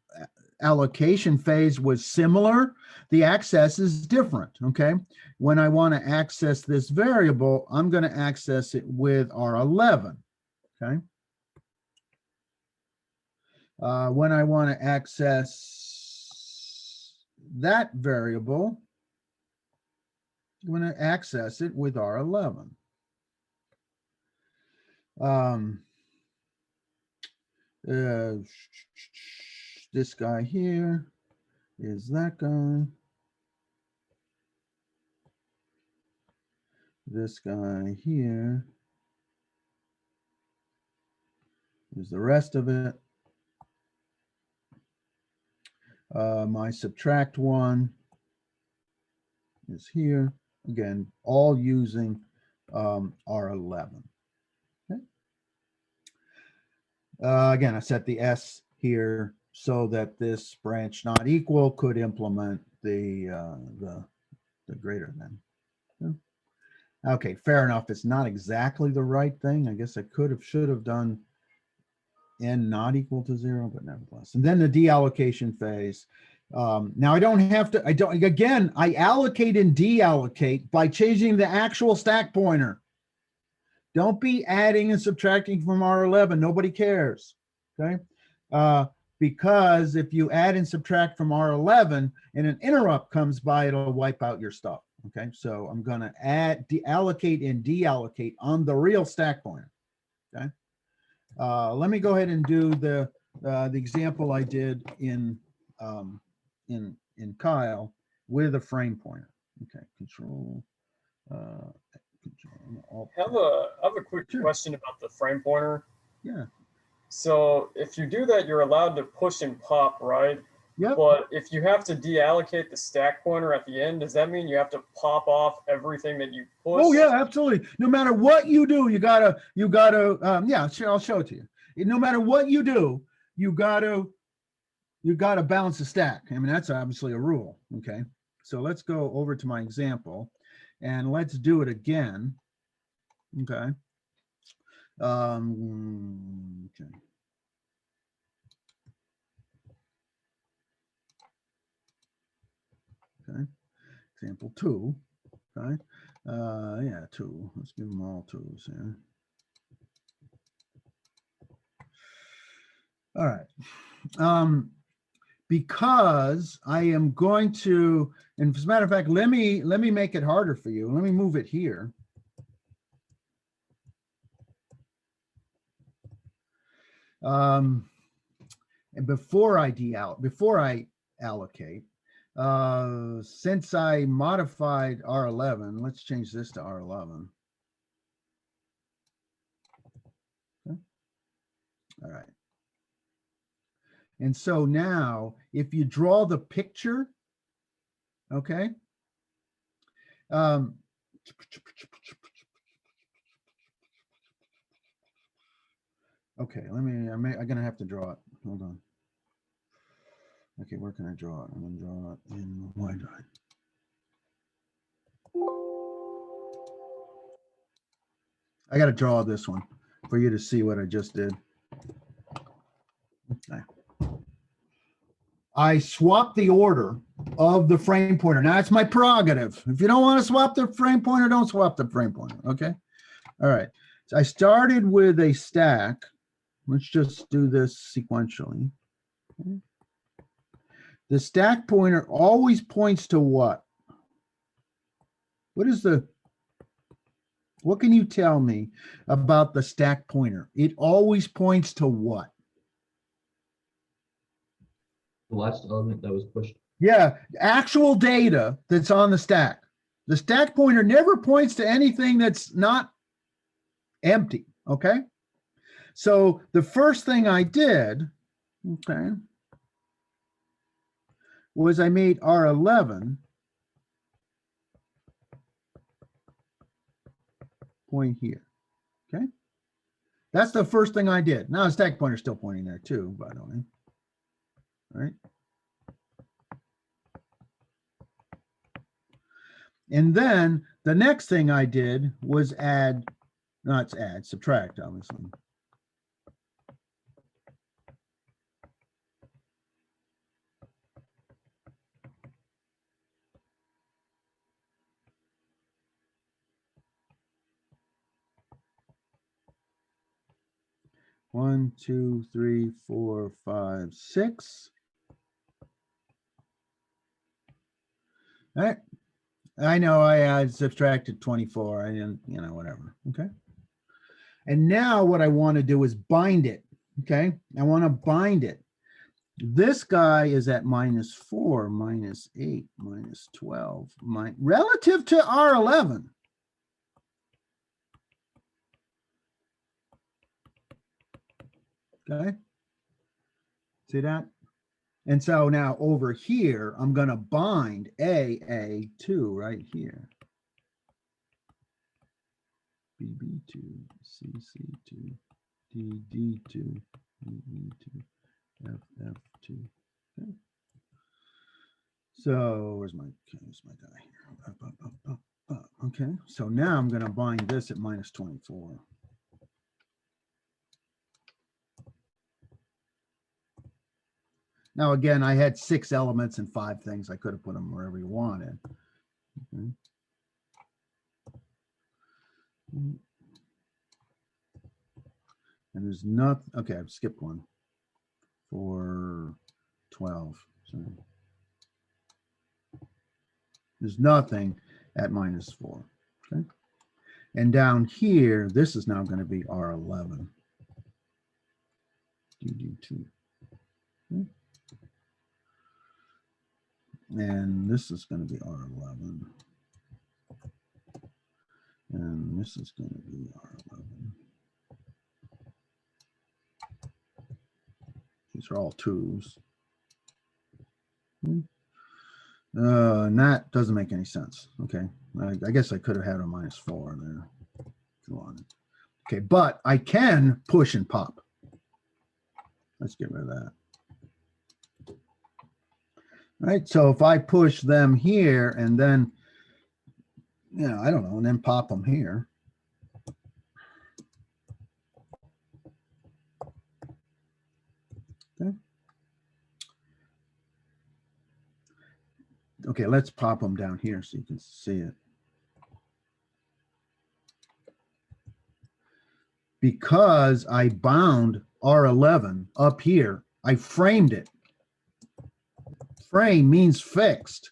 allocation phase was similar. The access is different. Okay. When I want to access this variable, I'm going to access it with R11. Okay. When I want to access that variable, I'm going to access it with R11. This guy here is that guy. This guy here is the rest of it. My subtract one is here. Again, all using R11. Okay. Again, I set the S here so that this branch not equal could implement the greater than. Okay, fair enough. It's not exactly the right thing. I guess I should have done n not equal to 0, but nevertheless. And then the deallocation phase. Now I allocate and deallocate by changing the actual stack pointer. Don't be adding and subtracting from R11. Nobody cares. Okay. Because if you add and subtract from R11 and an interrupt comes by, it'll wipe out your stuff. Okay. So I'm going to allocate and deallocate on the real stack pointer. Okay. Let me go ahead and do the example I did in Kyle with a frame pointer. Okay, control.
I have a quick question about the frame pointer.
Yeah.
So if you do that, you're allowed to push and pop, right?
Yep.
But if you have to deallocate the stack pointer at the end, does that mean you have to pop off everything that you push?
Oh yeah, absolutely. No matter what you do, you gotta, yeah, sure, I'll show it to you. No matter what you do, you gotta balance the stack. I mean, that's obviously a rule. Okay. So let's go over to my example and let's do it again. Okay. Okay. Okay. Example 2. Okay. Yeah, 2. Let's give them all 2s here. All right. Because I am going to, and as a matter of fact, let me make it harder for you. Let me move it here. And before I allocate, since I modified R11, let's change this to R11. Okay. All right. And so now, if you draw the picture, okay. Okay, I'm gonna have to draw it. Hold on. Okay, where can I draw it? I'm gonna draw it in OneDrive. I gotta draw this one for you to see what I just did. Okay. I swapped the order of the frame pointer. Now it's my prerogative. If you don't want to swap the frame pointer, don't swap the frame pointer. Okay. All right. So I started with a stack. Let's just do this sequentially. Okay. The stack pointer always points to what? What can you tell me about the stack pointer? It always points to what?
The last element that was pushed.
Yeah, actual data that's on the stack. The stack pointer never points to anything that's not empty, okay? So the first thing I did, okay, was I made R11 point here, okay? That's the first thing I did. Now the stack pointer is still pointing there too, by the way. All right. And then the next thing I did was subtract, obviously. One, two, three, four, five, six. All right. I know I subtracted 24. I didn't, whatever. Okay. And now what I want to do is bind it. Okay. I want to bind it. This guy is at -4, -8, -12, relative to R11. Okay. See that? And so now over here, I'm going to bind AA2 right here. BB2, CC2, DD2, EE2, FF2. Okay. So where's my guy here? Okay, so now I'm going to bind this at -24. Now, again, I had 6 elements and 5 things. I could have put them wherever you wanted. Okay. And there's not, okay, I've skipped one for 12. So there's nothing at -4. Okay. And down here, this is now going to be R11. DD2. Okay. And this is going to be R11. And this is going to be R11. These are all 2s. And that doesn't make any sense. Okay. I guess I could have had a -4 there. Go on. Okay, but I can push and pop. Let's get rid of that. All right, so if I push them here and then, I don't know, and then pop them here. Okay. Okay, let's pop them down here so you can see it. Because I bound R11 up here, I framed it. Frame means fixed.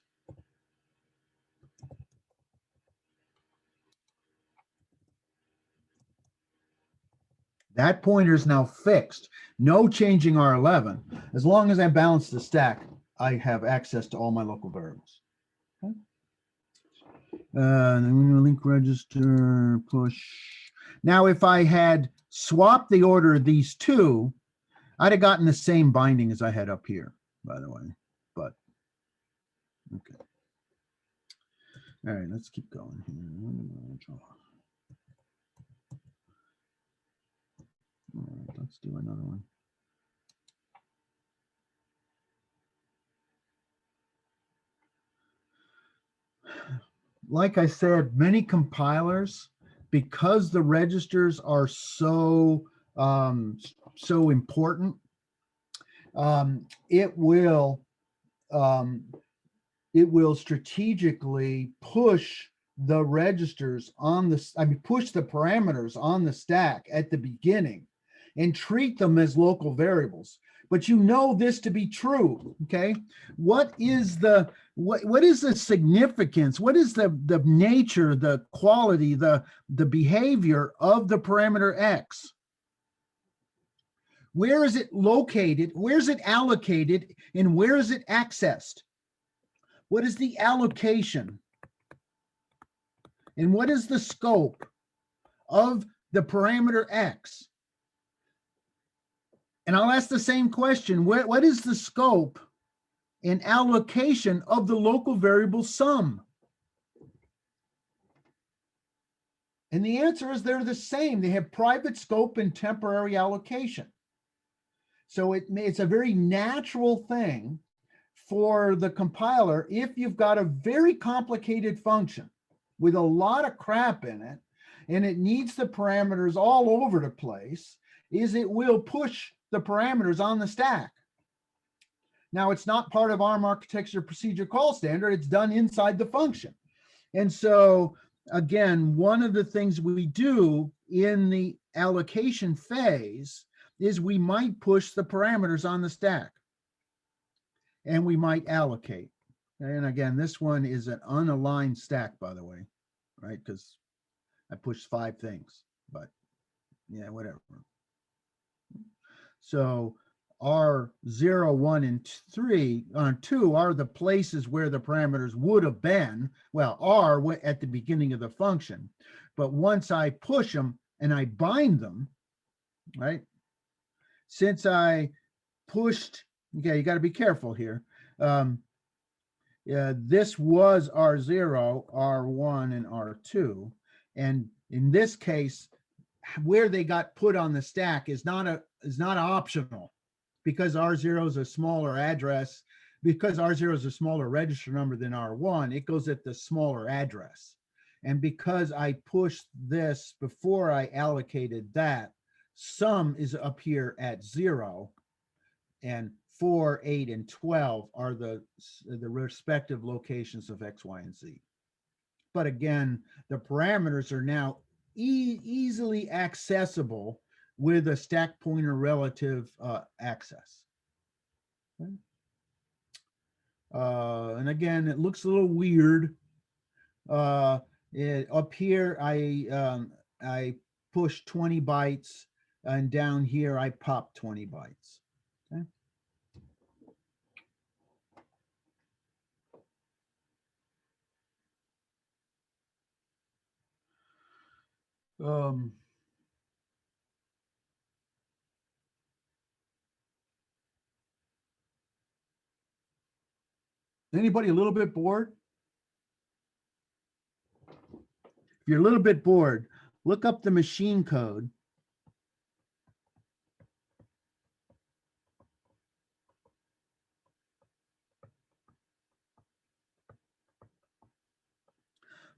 That pointer is now fixed. No changing R11. As long as I balance the stack, I have access to all my local variables. Okay. Then link register, push. Now, if I had swapped the order of these 2, I'd have gotten the same binding as I had up here, by the way. But okay. All right, let's keep going here. All right, let's do another one. Like I said, many compilers, because the registers are so important, it will strategically push the registers on the, push the parameters on the stack at the beginning and treat them as local variables. But you know this to be true, okay? What is the significance? What is the nature, the quality, the behavior of the parameter X? Where is it located? Where is it allocated? And where is it accessed? What is the allocation? And what is the scope of the parameter X? And I'll ask the same question. What is the scope and allocation of the local variable sum? And the answer is they're the same. They have private scope and temporary allocation. So it's a very natural thing for the compiler, if you've got a very complicated function with a lot of crap in it, and it needs the parameters all over the place, is it will push the parameters on the stack. Now, it's not part of ARM architecture procedure call standard. It's done inside the function. And so, again, one of the things we do in the allocation phase is we might push the parameters on the stack, and we might allocate. And again, this one is an unaligned stack, by the way, right? Because I pushed 5 things, but yeah, whatever. So R0, 1, and 3 on 2 are the places where the parameters would have been. Well, R at the beginning of the function, but once I push them and I bind them, right? Since I pushed, okay, you got to be careful here. This was R0, R1, and R2. And in this case, where they got put on the stack is not optional, because R0 is a smaller address, because R0 is a smaller register number than R1, it goes at the smaller address. And because I pushed this before I allocated that, sum is up here at 0, and 4, 8, and 12 are the respective locations of X, Y, and Z. But again, the parameters are now easily accessible with a stack pointer relative access. Okay. And again, it looks a little weird. Up here, I push 20 bytes, and down here, I pop 20 bytes. Okay. Anybody a little bit bored? If you're a little bit bored, look up the machine code.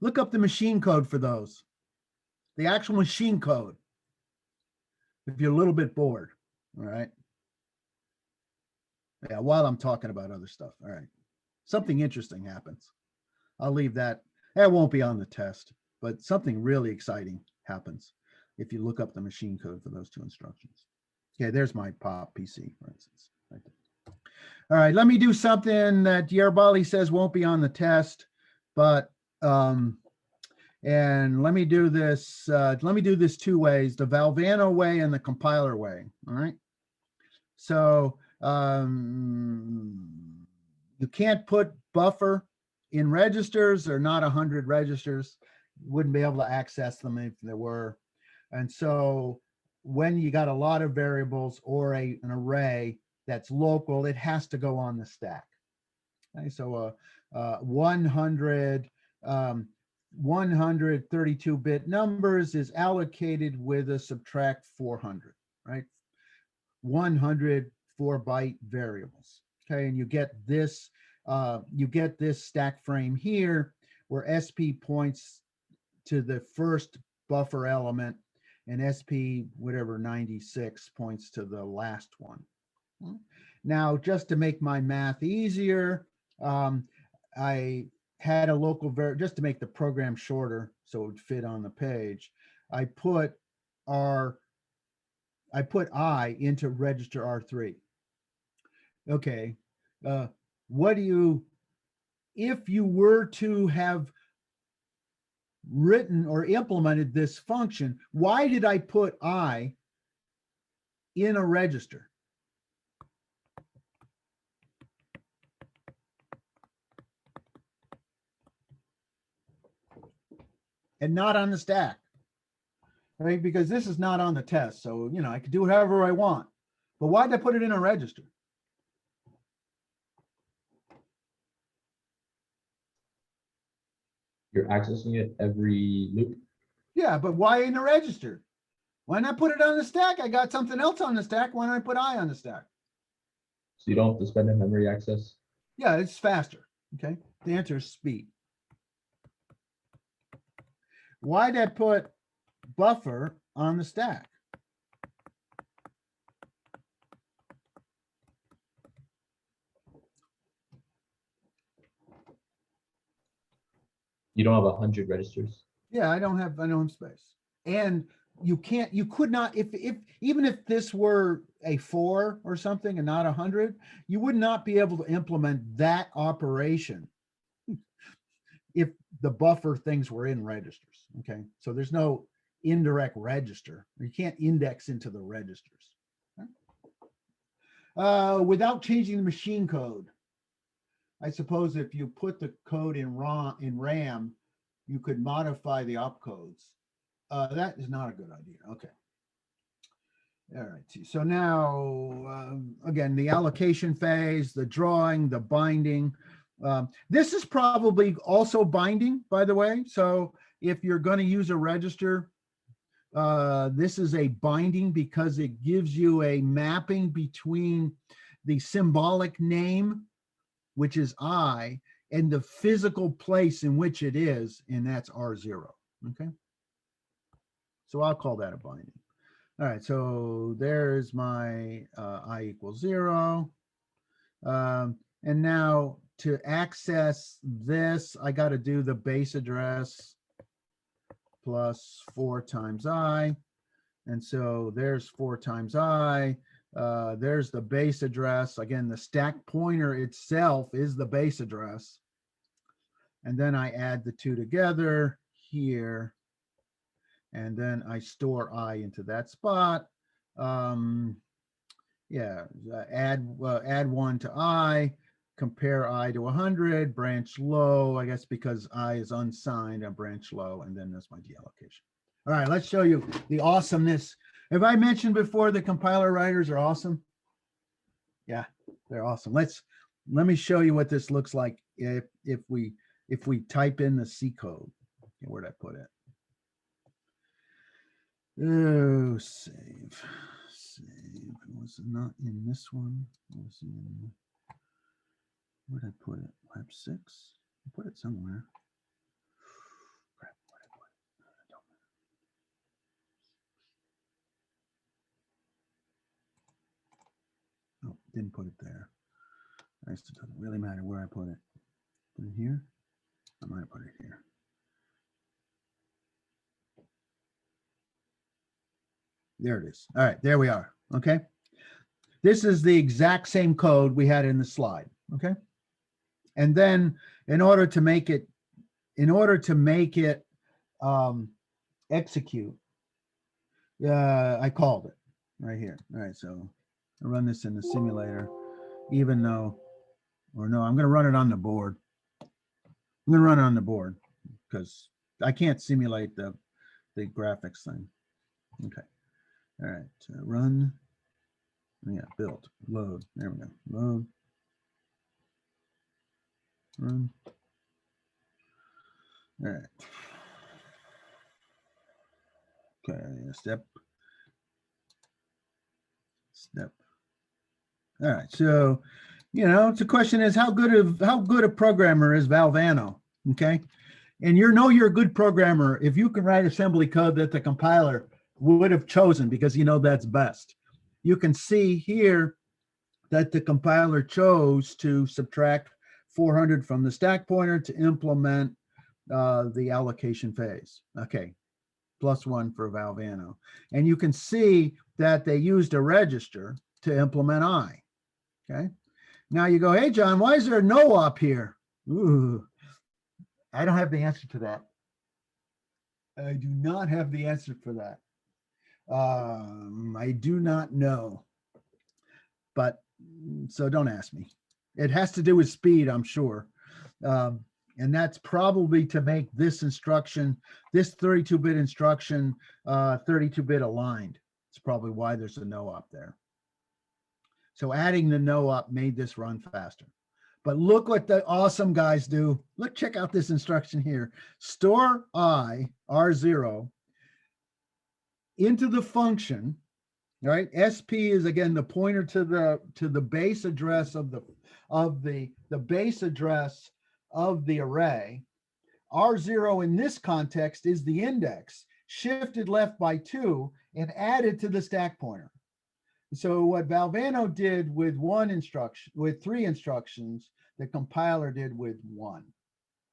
Look up the machine code for those. The actual machine code. If you're a little bit bored, all right? Yeah, while I'm talking about other stuff, all right. Something interesting happens. I'll leave that. That won't be on the test, but something really exciting happens if you look up the machine code for those 2 instructions. Okay, there's my pop PC, for instance. Right there. All right, let me do something that Yerbali says won't be on the test, but and let me do this 2 ways, the Valvano way and the compiler way. All right. So you can't put buffer in registers. They're not 100 registers. You wouldn't be able to access them if there were. And so when you got a lot of variables or an array that's local, it has to go on the stack. Okay, so 132-bit numbers is allocated with a subtract 400, right? 100 4-byte variables. Okay, and you get this stack frame here where SP points to the first buffer element and SP whatever 96 points to the last one. Now, just to make my math easier, I had a local just to make the program shorter so it would fit on the page. I put I into register R3. Okay, if you were to have written or implemented this function, why did I put I in a register? and not on the stack. Right, because this is not on the test, so you know I could do whatever I want. But why'd I put it in a register?
You're accessing it every loop.
Yeah, but why in a register? Why not put it on the stack? I got something else on the stack. Why don't I put I on the stack?
So you don't have to spend a memory access.
Yeah, it's faster. Okay, the answer is speed. Why'd I put buffer on the stack?
You don't have 100 registers.
Yeah, I don't have space. And you could not, if even if this were a 4 or something and not 100, you would not be able to implement that operation if the buffer things were in registers. Okay, so there's no indirect register. You can't index into the registers. Without changing the machine code. I suppose if you put the code in RAM, you could modify the opcodes. That is not a good idea. Okay. All right. So now, again, the allocation phase, the drawing, the binding. This is probably also binding, by the way. So if you're going to use a register, this is a binding because it gives you a mapping between the symbolic name, which is I, and the physical place in which it is, and that's R0. Okay. So I'll call that a binding. All right, so there's my I equals 0. And now to access this, I got to do the base address plus 4 times I. And so there's 4 times I. There's the base address. Again, the stack pointer itself is the base address. And then I add the two together here. And then I store I into that spot. Yeah, add 1 to I, compare I to 100, branch low, I guess because I is unsigned, a branch low, and then that's my deallocation. All right, let's show you the awesomeness. Have I mentioned before the compiler writers are awesome? Yeah, they're awesome. Let me show you what this looks like if we type in the C code. Okay, where'd I put it? Oh, save. Was it not in this one? Was it in, where'd I put it? Lab 6? I put it somewhere. Crap, where'd I put it? I don't know. Oh, didn't put it there. I guess it doesn't really matter where I put it. Put it here? I might put it here. There it is. All right, there we are. Okay. This is the exact same code we had in the slide. Okay. And then in order to make it execute, I called it right here. All right. So I run this in the simulator, even though, or no, I'm going to run it on the board. I'm going to run it on the board because I can't simulate the graphics thing. Okay. All right, run. Yeah, build, load. There we go. Load. Run. All right. Okay, step. All right, so the question is how good a programmer is Valvano? Okay, and you're a good programmer if you can write assembly code that the compiler would have chosen because that's best. You can see here that the compiler chose to subtract 400 from the stack pointer to implement the allocation phase. Okay, +1 for Valvano. And you can see that they used a register to implement I. Okay, now you go, hey, John, why is there no op here? Ooh, I don't have the answer to that. I do not have the answer for that. I do not know, but so don't ask me. It has to do with speed, I'm sure. And that's probably to make this instruction, this 32-bit instruction, 32-bit aligned. It's probably why there's a no op there. So adding the no op made this run faster. But look what the awesome guys do. Look, check out this instruction here. Store I, R0, into the function, right? SP is again the pointer to the base address of the base address of the array. R0 in this context is the index, shifted left by 2 and added to the stack pointer. So what Valvano did with one instruction, with 3 instructions, the compiler did with 1.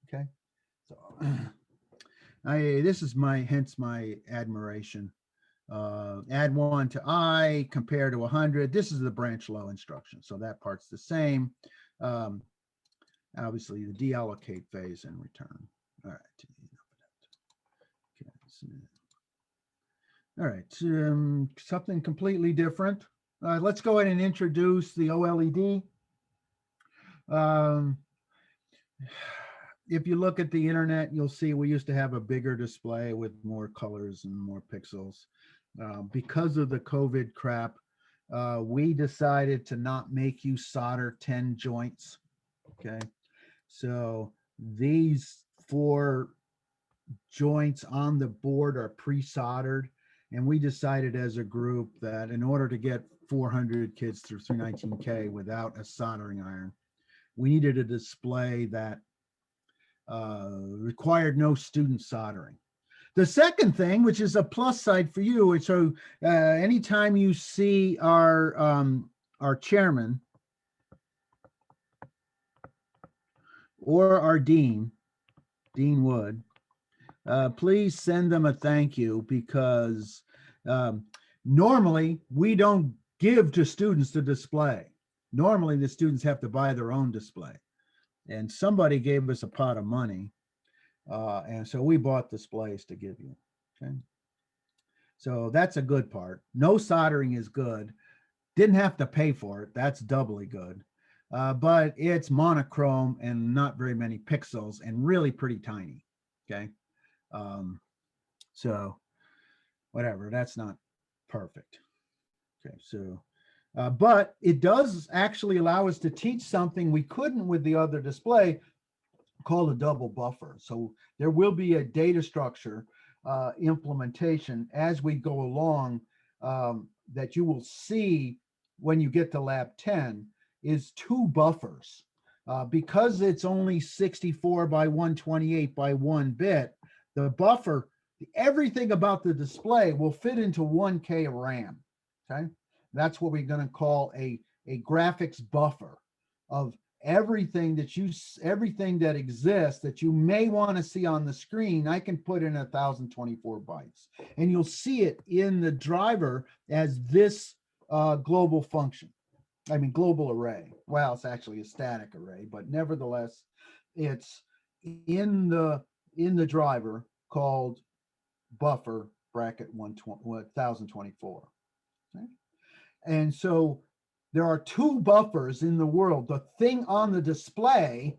Okay, so this is hence my admiration. Add 1 to I, compare to 100. This is the branch low instruction, so that part's the same. Obviously the deallocate phase and return. All right. Okay. All right. Something completely different. Let's go ahead and introduce the OLED. If you look at the internet, you'll see we used to have a bigger display with more colors and more pixels. Because of the COVID crap, we decided to not make you solder 10 joints. Okay. So these 4 joints on the board are pre-soldered. And we decided as a group that in order to get 400 kids through 319K without a soldering iron, we needed a display that required no student soldering. The second thing, which is a plus side for you, so anytime you see our chairman or our Dean Wood, please send them a thank you, because normally we don't give to students the display. Normally the students have to buy their own display, and somebody gave us a pot of money, and so we bought displays to give you. Okay, so that's a good part. No soldering is good. Didn't have to pay for it. That's doubly good. But it's monochrome and not very many pixels and really pretty tiny. Okay. So whatever, that's not perfect. Okay, so but it does actually allow us to teach something we couldn't with the other display, called a double buffer. So there will be a data structure implementation as we go along, that you will see when you get to lab 10 is 2 buffers. Because it's only 64 by 128 by 1 bit, the buffer, everything about the display will fit into 1K of RAM. Okay, that's what we're going to call a graphics buffer of everything that exists that you may want to see on the screen. I can put in 1024 bytes, and you'll see it in the driver as this global function. I mean, global array. Well, it's actually a static array, but nevertheless, it's in the driver called buffer bracket 1024. Okay? And so there are 2 buffers in the world. The thing on the display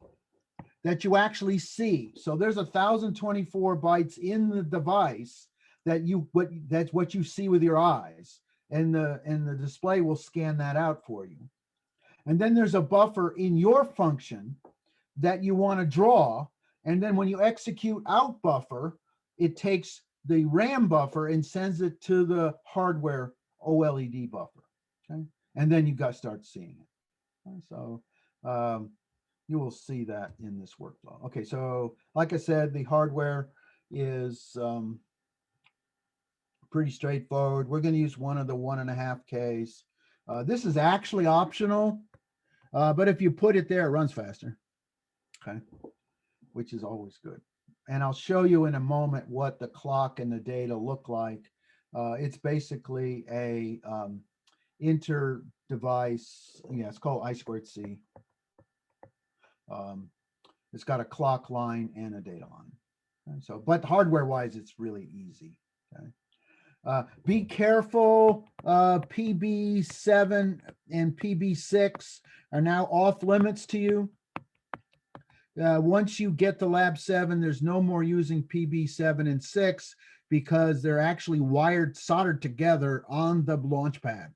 that you actually see. So there's 1024 bytes in the device that's what you see with your eyes. And the display will scan that out for you. And then there's a buffer in your function that you want to draw. And then when you execute out buffer, it takes the RAM buffer and sends it to the hardware OLED buffer. Okay. And then you got to start seeing it. Okay, so you will see that in this workflow. Okay, so like I said, the hardware is pretty straightforward. We're going to use one of the 1.5Ks. This is actually optional, but if you put it there, it runs faster. Okay, which is always good. And I'll show you in a moment what the clock and the data look like. It's basically a inter-device. Yeah, it's called I2C. It's got a clock line and a data line. And so, but hardware-wise, it's really easy. Okay. Be careful. PB7 and PB6 are now off limits to you. Once you get to lab 7, there's no more using PB7 and 6 because they're actually soldered together on the launch pad.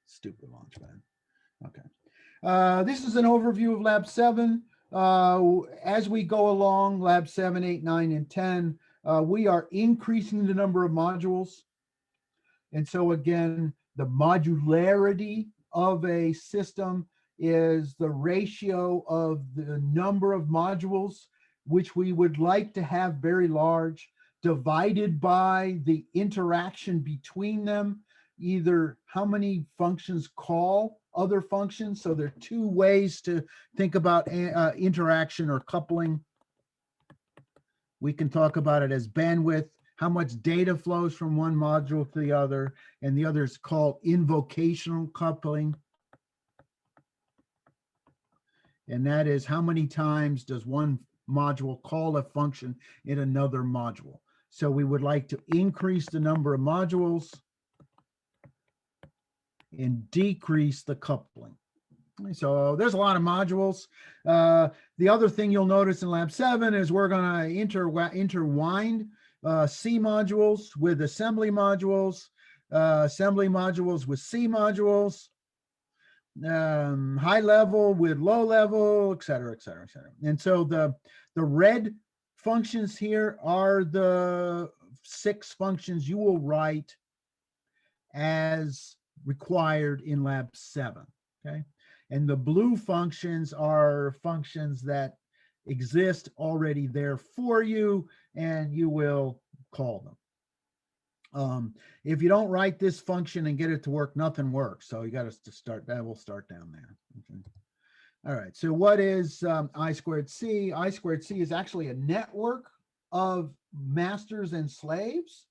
Stupid launch pad. Okay. This is an overview of lab 7. As we go along, lab 7, 8, 9, and 10, we are increasing the number of modules. And so again, the modularity of a system is the ratio of the number of modules, which we would like to have very large, divided by the interaction between them, either how many functions call other functions. So there are two ways to think about interaction or coupling. We can talk about it as bandwidth, how much data flows from one module to the other, and the other is called invocational coupling. And that is how many times does one module call a function in another module. So we would like to increase the number of modules and decrease the coupling. So there's a lot of modules. The other thing you'll notice in lab 7 is we're going to interwind C modules with assembly modules with C modules, high level with low level, et cetera, et cetera, et cetera. And so the red functions here are the 6 functions you will write as required in lab 7, okay? And the blue functions are functions that exist already there for you, and you will call them. If you don't write this function and get it to work, nothing works. So you got to start that. We'll start down there. Okay. All right. So what is I squared C? I squared C is actually a network of masters and slaves.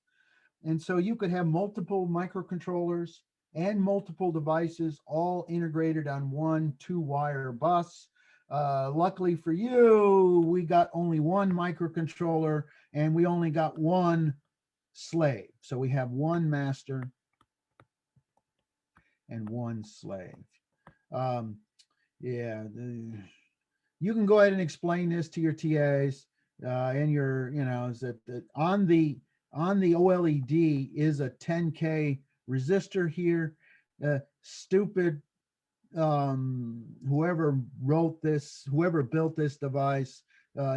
And so you could have multiple microcontrollers and multiple devices all integrated on one 2-wire bus. Luckily for you, we got only one microcontroller and we only got one slave. So we have one master and one slave. You can go ahead and explain this to your TAs and your, is that on the OLED is a 10K resistor here. Stupid whoever built this device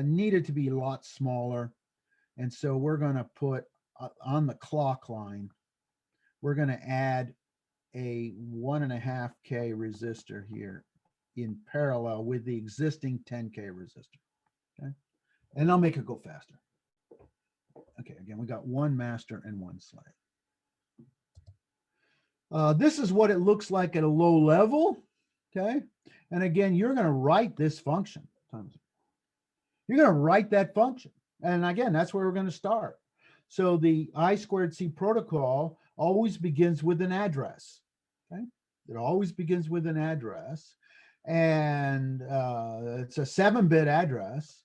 needed to be a lot smaller. And so we're going to put on the clock line, we're going to add a 1.5K resistor here in parallel with the existing 10K resistor. Okay. And I'll make it go faster. Okay, again, we got one master and one slave. This is what it looks like at a low level, okay? And again, you're going to write this function. You're going to write that function. And again, that's where we're going to start. So the I squared C protocol always begins with an address, okay? It always begins with an address. And it's a 7-bit address.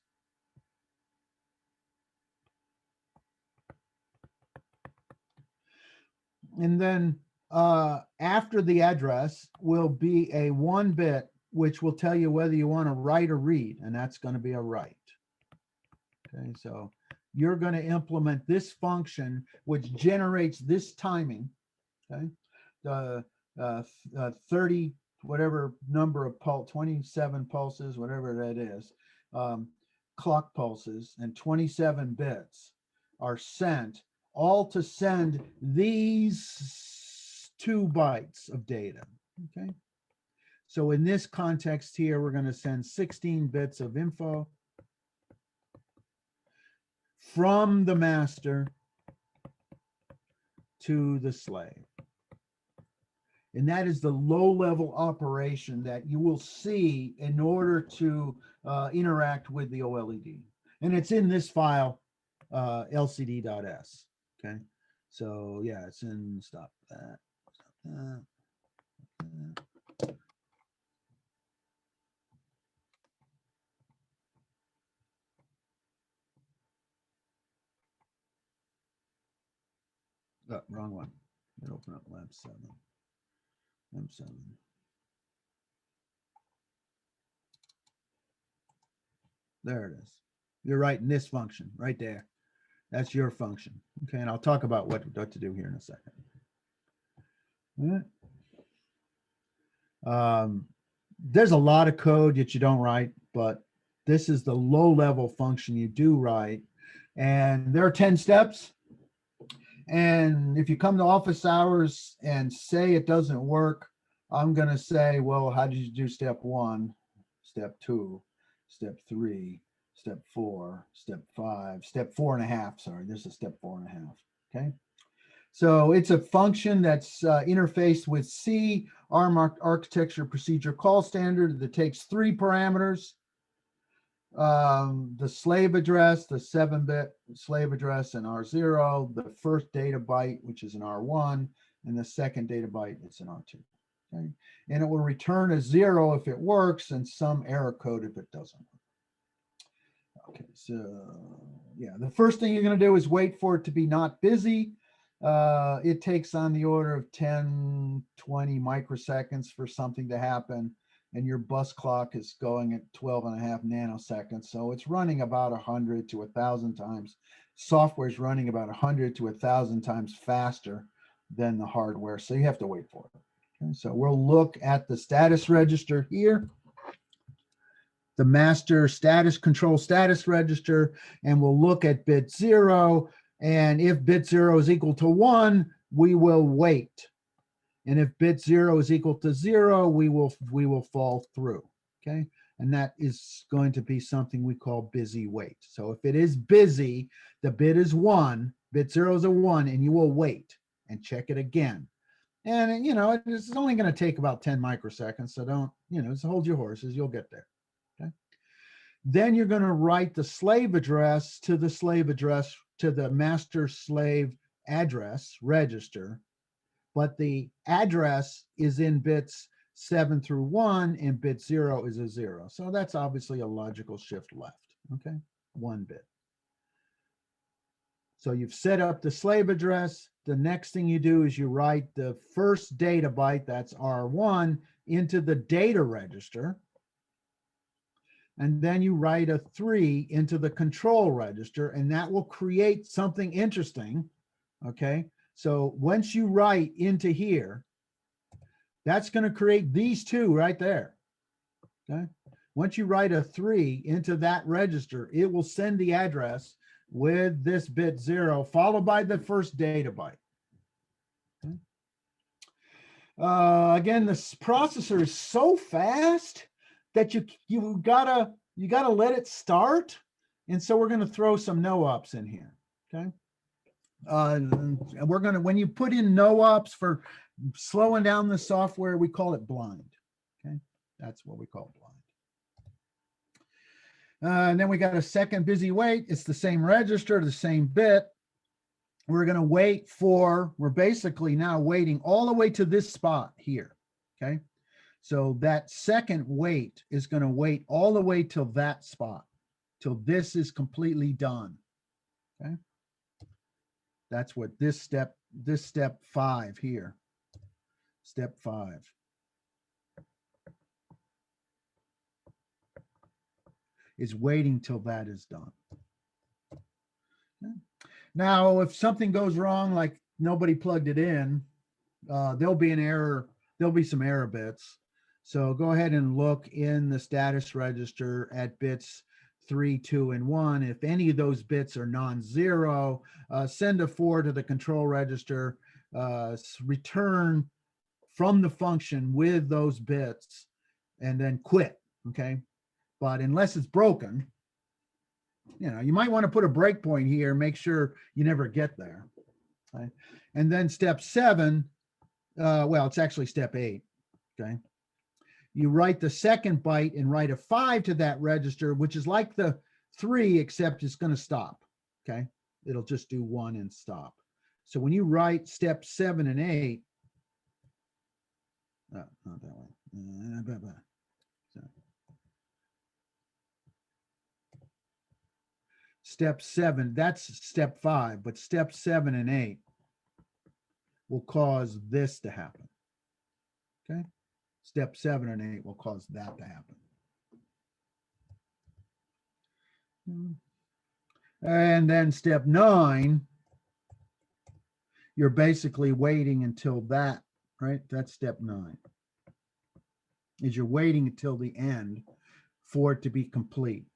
And then after the address will be a 1-bit, which will tell you whether you want to write or read, and that's going to be a write. Okay, so you're going to implement this function, which generates this timing, okay? The 30, whatever number of 27 pulses, whatever that is, clock pulses, and 27 bits are sent, all to send these 2 bytes of data, okay? So in this context here, we're going to send 16 bits of info from the master to the slave. And that is the low-level operation that you will see in order to interact with the OLED. And it's in this file, lcd.s. Okay, so yeah, it's in, stop that. Oh, wrong one. Let me open up lab 7. Lab 7. There it is. You're writing this function right there. That's your function. Okay, and I'll talk about what to do here in a second. All right. There's a lot of code that you don't write, but this is the low-level function you do write. And there are 10 steps. And if you come to office hours and say it doesn't work, I'm going to say, well, how did you do step 1, step 2, step 3, step 4, step 5, step 4.5. Sorry, this is step 4.5. Okay. So it's a function that's interfaced with C, ARM architecture procedure call standard that takes 3 parameters. The slave address, the 7-bit slave address in R0, the first data byte, which is an R1, and the second data byte, it's an R2. Okay. And it will return a 0 if it works and some error code if it doesn't work. Okay, so yeah, the first thing you're going to do is wait for it to be not busy. It takes on the order of 10, 20 microseconds for something to happen. And your bus clock is going at 12.5 nanoseconds. So it's running about 100 to 1,000 times. Software is running about 100 to 1,000 times faster than the hardware. So you have to wait for it. Okay, so we'll look at the status register here, the master status control status register, and we'll look at bit 0. And if bit 0 is equal to 1, we will wait. And if bit 0 is equal to 0, we will fall through. Okay. And that is going to be something we call busy wait. So if it is busy, the bit is 1, bit 0 is a 1, and you will wait and check it again. And it's only going to take about 10 microseconds. So don't, just hold your horses, you'll get there. Okay. Then you're going to write the slave address to the master slave address register. But the address is in bits 7 through 1, and bit 0 is a 0. So that's obviously a logical shift left, okay? 1 bit. So you've set up the slave address. The next thing you do is you write the first data byte, that's R1, into the data register. And then you write a 3 into the control register, and that will create something interesting, okay? So once you write into here, that's going to create these 2 right there. Okay. Once you write a 3 into that register, it will send the address with this bit 0 followed by the first data byte. Okay. Again, this processor is so fast that you gotta let it start. And so we're going to throw some no-ops in here. Okay. When you put in no-ops for slowing down the software, we call it blind. Okay, that's what we call blind. And then we got a second busy wait. It's the same register, the same bit. We're going to wait we're basically now waiting all the way to this spot here. Okay, so that second wait is going to wait all the way till that spot, till this is completely done. Okay. That's what this step 5 here, step 5. Is waiting till that is done. Okay. Now, if something goes wrong, like nobody plugged it in, there'll be an error. There'll be some error bits. So go ahead and look in the status register at bits 3, 2, and 1. If any of those bits are non-zero, send a 4 to the control register, return from the function with those bits, and then quit, okay? But unless it's broken, you might want to put a breakpoint here, make sure you never get there, okay? And then step 7, well, it's actually step 8, okay? You write the second byte and write a 5 to that register, which is like the 3, except it's going to stop. Okay. It'll just do 1 and stop. So when you write step 7 and 8, not that way. Step 7, that's step 5, but step 7 and 8 will cause this to happen. Okay. Step 7 and 8 will cause that to happen. And then step 9, you're basically waiting until that, right? That's step 9. Is you're waiting until the end for it to be complete.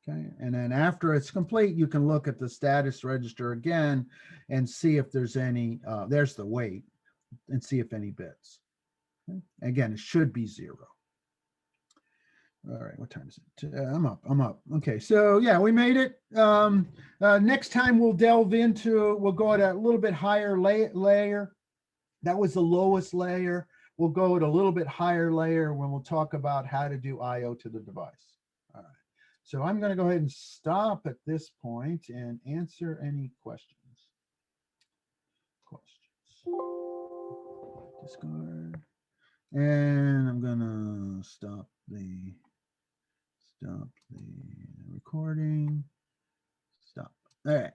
Okay, and then after it's complete, you can look at the status register again and see if there's any, there's the wait, and see if any bits. Okay? Again, it should be 0. All right, what time is it? I'm up. Okay, so yeah, we made it. Next time we'll delve into, we'll go at a little bit higher layer. That was the lowest layer. We'll go at a little bit higher layer when we'll talk about how to do IO to the device. All right, so I'm going to go ahead and stop at this point and answer any questions. Discard. And I'm going to stop the recording. Stop. All right.